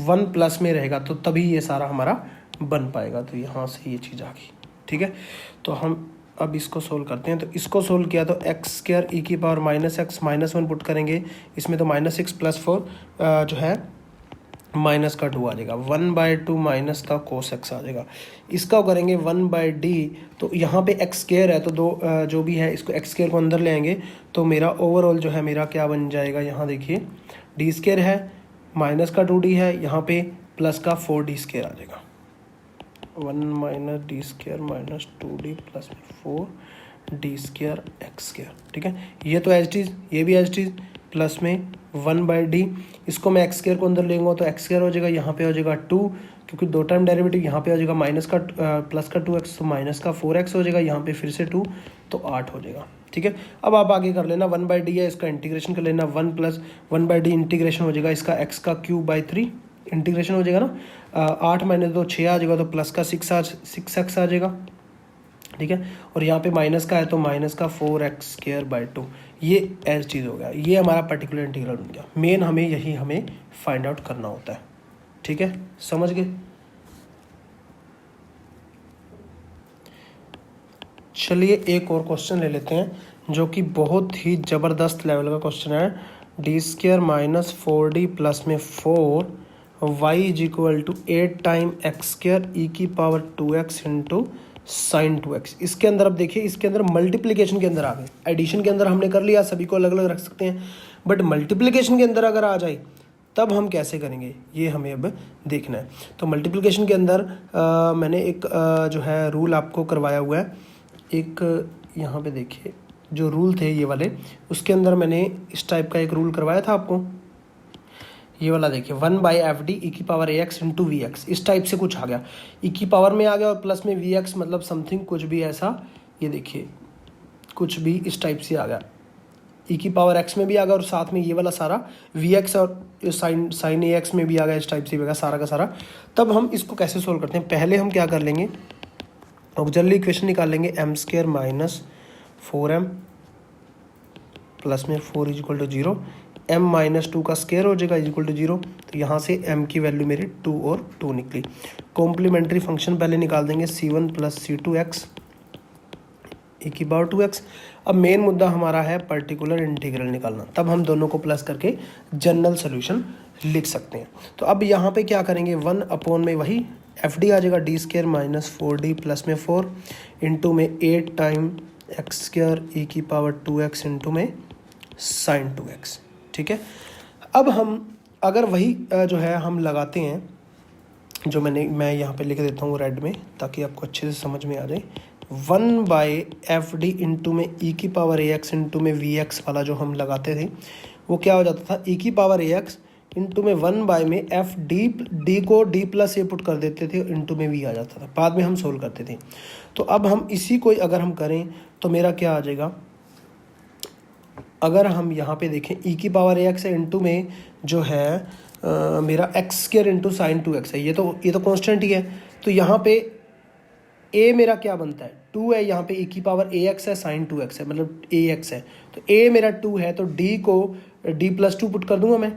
1 प्लस में रहेगा तो तभी ये सारा हमारा बन पाएगा, तो यहाँ से ये चीज़ आ गई, ठीक है। तो हम अब इसको सोल्व करते हैं, तो इसको सोल्व किया तो x² ई की पावर -x -1 पुट करेंगे, इसमें तो -6 प्लस 4 जो है माइनस का 2 आ जाएगा, 1/2 माइनस का cos x आ जाएगा। इसका करेंगे 1/d, तो यहाँ पे x² है तो दो जो भी है इसको x² को अंदर ले आएंगे, तो मेरा ओवरऑल जो है मेरा क्या बन जाएगा, यहाँ देखिए d² है, माइनस का 2d है, यहाँ पे प्लस का 4d² आ जाएगा, 1 - d² minus 2d plus 4d² x², ठीक है। ये तो एज इट, ये भी एज इट, प्लस में 1/d, इसको मैं x² को अंदर लेंगे तो x² हो जाएगा, यहाँ पे हो जाएगा 2, क्योंकि दो टाइम डेरिवेटिव, यहाँ पे हो जाएगा माइनस का प्लस का 2x, तो माइनस का 4x हो जाएगा, यहाँ पे फिर से 2 तो 8 हो जाएगा, ठीक है। अब आप आगे कर लेना, 1/d है, इसका इंटीग्रेशन कर लेना, 1 प्लस 1/d इंटीग्रेशन हो जाएगा, इसका x³ इंटीग्रेशन हो जाएगा ना, 8 - 2 6 आ जाएगा, तो प्लस का 6x आ जाएगा, ठीक है। और यहाँ पे माइनस का है तो माइनस का 4x²/2, ये एज चीज़ हो गया, ये हमारा पर्टिकुलर इंटीग्रल बन गया। मेन हमें यही हमें फाइंड आउट करना होता है, ठीक है, समझ गए। चलिए एक और क्वेश्चन ले लेते हैं जो कि बहुत ही ज़बरदस्त लेवल का क्वेश्चन है, d² माइनस 4d प्लस में 4 y is equal to 8 time x² E की power 2x into sine 2x। इसके अंदर अब देखिए, इसके अंदर मल्टीप्लिकेशन के अंदर आ गए, एडिशन के अंदर हमने कर लिया, सभी को अलग अलग रख सकते हैं, बट मल्टीप्लिकेशन के अंदर अगर आ जाए तब हम कैसे करेंगे ये हमें अब देखना है। तो मल्टीप्लिकेशन के अंदर मैंने एक जो है रूल आपको करवाया हुआ है, एक यहाँ पे देखिए जो रूल थे ये वाले, उसके अंदर मैंने इस टाइप का एक रूल करवाया था आपको, ये वाला देखिए 1/FD ई की power AX into V X, इस टाइप से कुछ आ गया, ई की पावर में आ गया और प्लस में VX मतलब समथिंग कुछ भी ऐसा, ये देखिए कुछ भी इस टाइप से आ गया, ई की पावर X में भी आ गया और साथ में ये वाला सारा VX और साइन AX में भी आ गया, इस टाइप से भी आ गया सारा का सारा। तब हम इसको कैसे सोल्व करते हैं, पहले हम क्या कर लेंगे, ऑक्सिलरी इक्वेशन निकाल लेंगे, m² माइनस 4m प्लस में 4 is equal to 0, m minus 2 का स्क्वायर हो जाएगा इज इक्वल टू 0, तो यहाँ से m की वैल्यू मेरी 2 और 2 निकली। कॉम्प्लीमेंट्री फंक्शन पहले निकाल देंगे, c1 प्लस c2x ई की पावर 2x। अब मेन मुद्दा हमारा है पर्टिकुलर इंटीग्रल निकालना, तब हम दोनों को प्लस करके जनरल सोल्यूशन लिख सकते हैं। तो अब यहाँ पे क्या करेंगे, 1 अपॉन में वही FD आ जाएगा d² माइनस 4d प्लस में 4 इंटू में 8 टाइम x² ई की पावर 2x इंटू में साइन 2x। ठीक है, अब हम अगर वही जो है हम लगाते हैं, जो मैं यहाँ पे लिख देता हूँ रेड में ताकि आपको अच्छे से समझ में आ जाए, 1/FD इंटू में ई की पावर AX इंटू में VX वाला जो हम लगाते थे वो क्या हो जाता था, ई की पावर AX इंटू में 1 में FD को D प्लस से पुट कर देते थे, इंटू में V आ जाता था, बाद में हम सोल्व करते थे। तो अब हम इसी को अगर हम करें तो मेरा क्या आ जाएगा, अगर हम यहाँ पे देखें ई की पावर AX है इंटू में जो है मेरा x² इंटू साइन 2x है, ये तो कांस्टेंट ही है, तो यहाँ पे a मेरा क्या बनता है 2 है, यहाँ पे ई की पावर AX है साइन 2x है मतलब AX है, तो a मेरा 2 है, तो d को d प्लस 2 पुट कर दूंगा मैं,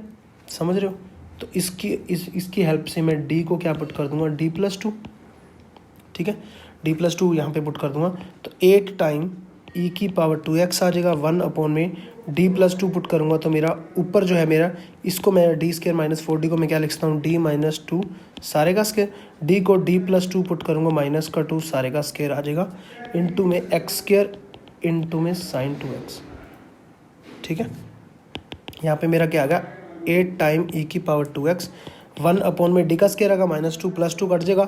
समझ रहे हो, तो इसकी हेल्प से मैं d को क्या पुट कर दूंगा d प्लस 2। ठीक है, d प्लस 2 यहाँ पे पुट कर दूंगा, तो 8 टाइम ई की पावर 2x आ जाएगा, 1 अपॉन में d प्लस 2 पुट करूँगा तो मेरा ऊपर जो है मेरा, इसको मैं d² माइनस 4d को मैं क्या लिख सकता हूँ, d माइनस 2 सारे का स्क्वायर, d को d प्लस 2 पुट करूँगा माइनस का 2 सारे का स्क्वायर आ जाएगा, इंटू में x² इंटू में साइन 2x। ठीक है, यहाँ पे मेरा क्या आ गया 8 टाइम ई की पावर 2x, 1 अपॉन में d का स्क्वायर आएगा माइनस 2 प्लस 2 कट जाएगा,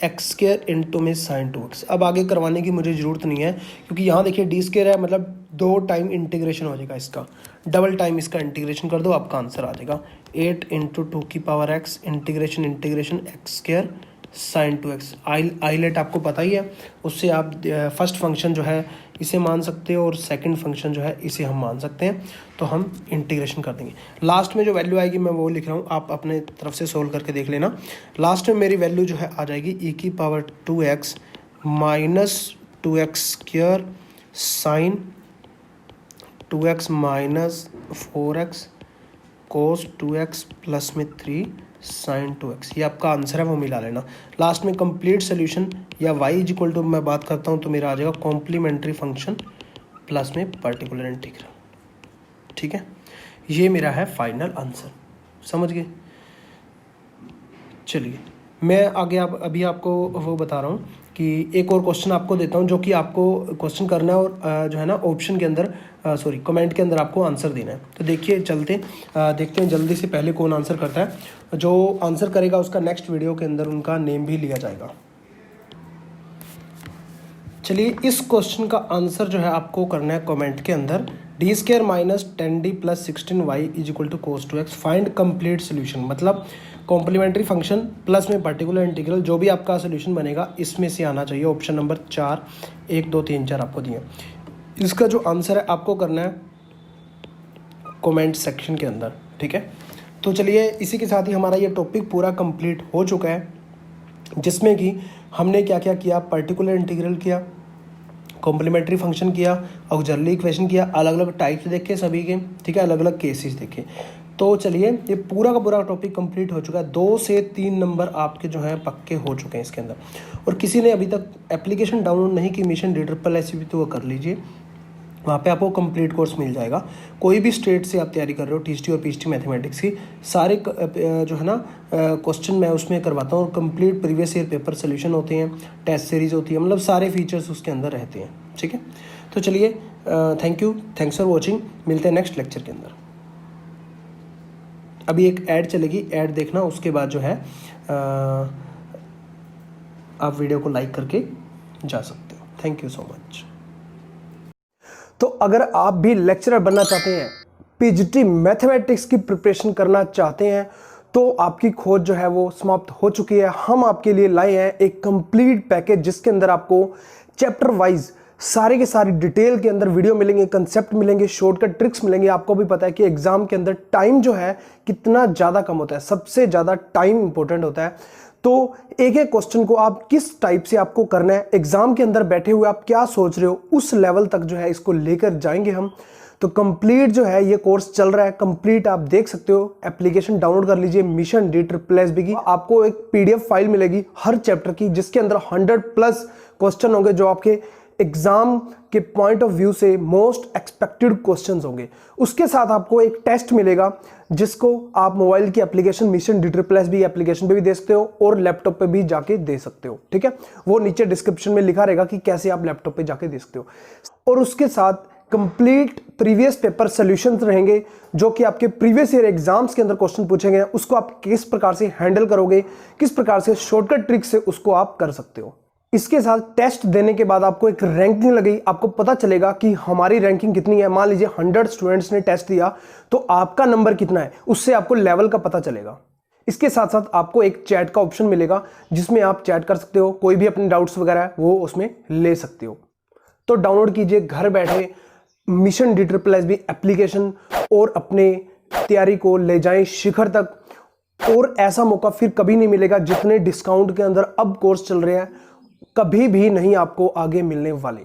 x² इंटू में साइन 2x। अब आगे करवाने की मुझे ज़रूरत नहीं है क्योंकि यहाँ देखिए d² है, मतलब 2 टाइम इंटीग्रेशन हो जाएगा इसका, डबल टाइम इसका इंटीग्रेशन कर दो, आपका आंसर आ जाएगा 8 इंटू 2 की power x integration x² sine 2x। ILATE आपको पता ही है, उससे आप फर्स्ट फंक्शन जो है इसे मान सकते हो और सेकंड फंक्शन जो है इसे हम मान सकते हैं, तो हम इंटीग्रेशन कर देंगे। लास्ट में जो वैल्यू आएगी मैं वो लिख रहा हूँ, आप अपने तरफ से सोल्व करके देख लेना। लास्ट में मेरी वैल्यू जो है आ जाएगी ई की power 2x minus 2x² sine 2x minus 4x cos 2x plus में 3 साइन 2x, ये आपका आंसर है, वो मिला लेना। लास्ट में कंप्लीट सोल्यूशन या y इज इक्वल टू मैं बात करता हूँ तो मेरा आ जाएगा कॉम्प्लीमेंट्री फंक्शन प्लस में पर्टिकुलर इंटीग्रल। ठीक है, ये मेरा है फाइनल आंसर, समझ गए। चलिए मैं आगे अभी आपको वो बता रहा हूँ कि एक और क्वेश्चन आपको देता हूँ जो कि आपको क्वेश्चन करना है और जो है ना ऑप्शन के अंदर कमेंट के अंदर आपको आंसर देना है। तो देखिए देखते हैं जल्दी से पहले कौन आंसर करता है। जो आंसर करेगा उसका नेक्स्ट वीडियो के अंदर उनका नेम भी लिया जाएगा। चलिए इस क्वेश्चन का आंसर जो है आपको करना है कमेंट के अंदर, d² minus 10d plus 16y is equal to cos 2x, find complete solution, मतलब कॉम्प्लीमेंट्री फंक्शन प्लस में पर्टिकुलर इंटीग्रल, जो भी आपका सोल्यूशन बनेगा इसमें से आना चाहिए। ऑप्शन नंबर 4 1 2 3 4 आपको दिए। इसका जो आंसर है आपको करना है कमेंट सेक्शन के अंदर। ठीक है, तो चलिए इसी के साथ ही हमारा ये टॉपिक पूरा कंप्लीट हो चुका है, जिसमें कि हमने क्या क्या किया, पर्टिकुलर इंटीग्रल किया, कॉम्प्लीमेंट्री फंक्शन किया, ऑक्सिलरी इक्वेशन किया, अलग अलग टाइप्स देखे सभी के। ठीक है, अलग अलग केसेस देखे। तो चलिए ये पूरा का पूरा टॉपिक कंप्लीट हो चुका है। 2 से 3 नंबर आपके जो हैं पक्के हो चुके हैं इसके अंदर। और किसी ने अभी तक एप्लीकेशन डाउनलोड नहीं की मिशन DSSC तो वो कर लीजिए, वहाँ पे आपको कंप्लीट कोर्स मिल जाएगा। कोई भी स्टेट से आप तैयारी कर रहे हो, TST और PST मैथमेटिक्स की, सारे जो है ना क्वेश्चन मैं उसमें करवाता हूँ। Complete previous year paper solution होते हैं, टेस्ट सीरीज होती है, मतलब सारे फीचर्स उसके अंदर रहते हैं। ठीक है, तो चलिए थैंक्स फॉर वॉचिंग, मिलते हैं नेक्स्ट लेक्चर के अंदर। अभी एक ऐड चलेगी, ऐड देखना, उसके बाद जो है आप वीडियो को लाइक करके जा सकते हो। Thank you so much. तो अगर आप भी लेक्चरर बनना चाहते हैं पीजीटी मैथमेटिक्स की प्रिपरेशन करना चाहते हैं तो आपकी खोज जो है वो समाप्त हो चुकी है। हम आपके लिए लाए हैं एक कंप्लीट पैकेज जिसके अंदर आपको चैप्टर वाइज सारे के सारी डिटेल के अंदर वीडियो मिलेंगे, कंसेप्ट मिलेंगे, शॉर्टकट ट्रिक्स मिलेंगे। आपको भी पता है कि एग्जाम के अंदर टाइम जो है कितना ज़्यादा कम होता है, सबसे ज़्यादा टाइम इंपॉर्टेंट होता है। तो एक एक क्वेश्चन को आप किस टाइप से आपको करना है, एग्जाम के अंदर बैठे हुए आप क्या सोच रहे हो, उस लेवल तक जो है इसको लेकर जाएंगे हम। तो कंप्लीट जो है ये कोर्स चल रहा है, कंप्लीट आप देख सकते हो। एप्लीकेशन डाउनलोड कर लीजिए मिशन DSSB की। आपको एक PDF फाइल मिलेगी हर चैप्टर की जिसके अंदर 100+ क्वेश्चन होंगे जो आपके एग्जाम के पॉइंट ऑफ व्यू से मोस्ट एक्सपेक्टेड क्वेश्चंस होंगे। उसके साथ आपको एक टेस्ट मिलेगा जिसको आप मोबाइल की एप्लीकेशन मिशन DSSB एप्लीकेशन पे भी दे सकते हो और लैपटॉप पे भी जाके दे सकते हो। ठीक है, वो नीचे डिस्क्रिप्शन में लिखा रहेगा कि कैसे आप लैपटॉप पे जाके दे सकते हो। और उसके साथ कंप्लीट प्रीवियस पेपर सॉल्यूशंस रहेंगे जो कि आपके प्रीवियस ईयर एग्जाम्स के अंदर क्वेश्चन पूछे गए हैं, उसको आप किस प्रकार से हैंडल करोगे, किस प्रकार से शॉर्टकट ट्रिक से उसको आप कर सकते हो। इसके साथ टेस्ट देने के बाद आपको एक रैंकिंग लगेगी, आपको पता चलेगा कि हमारी रैंकिंग कितनी है। मान लीजिए 100 स्टूडेंट्स ने टेस्ट दिया तो आपका नंबर कितना है, उससे आपको लेवल का पता चलेगा। इसके साथ साथ आपको एक चैट का ऑप्शन मिलेगा जिसमें आप चैट कर सकते हो, कोई भी अपने डाउट्स वगैरह है वो उसमें ले सकते हो। तो डाउनलोड कीजिए घर बैठे मिशन DSSB एप्लीकेशन और अपने तैयारी को ले जाएं शिखर तक। और ऐसा मौका फिर कभी नहीं मिलेगा, जितने डिस्काउंट के अंदर अब कोर्स चल रहे हैं कभी भी नहीं आपको आगे मिलने वाले।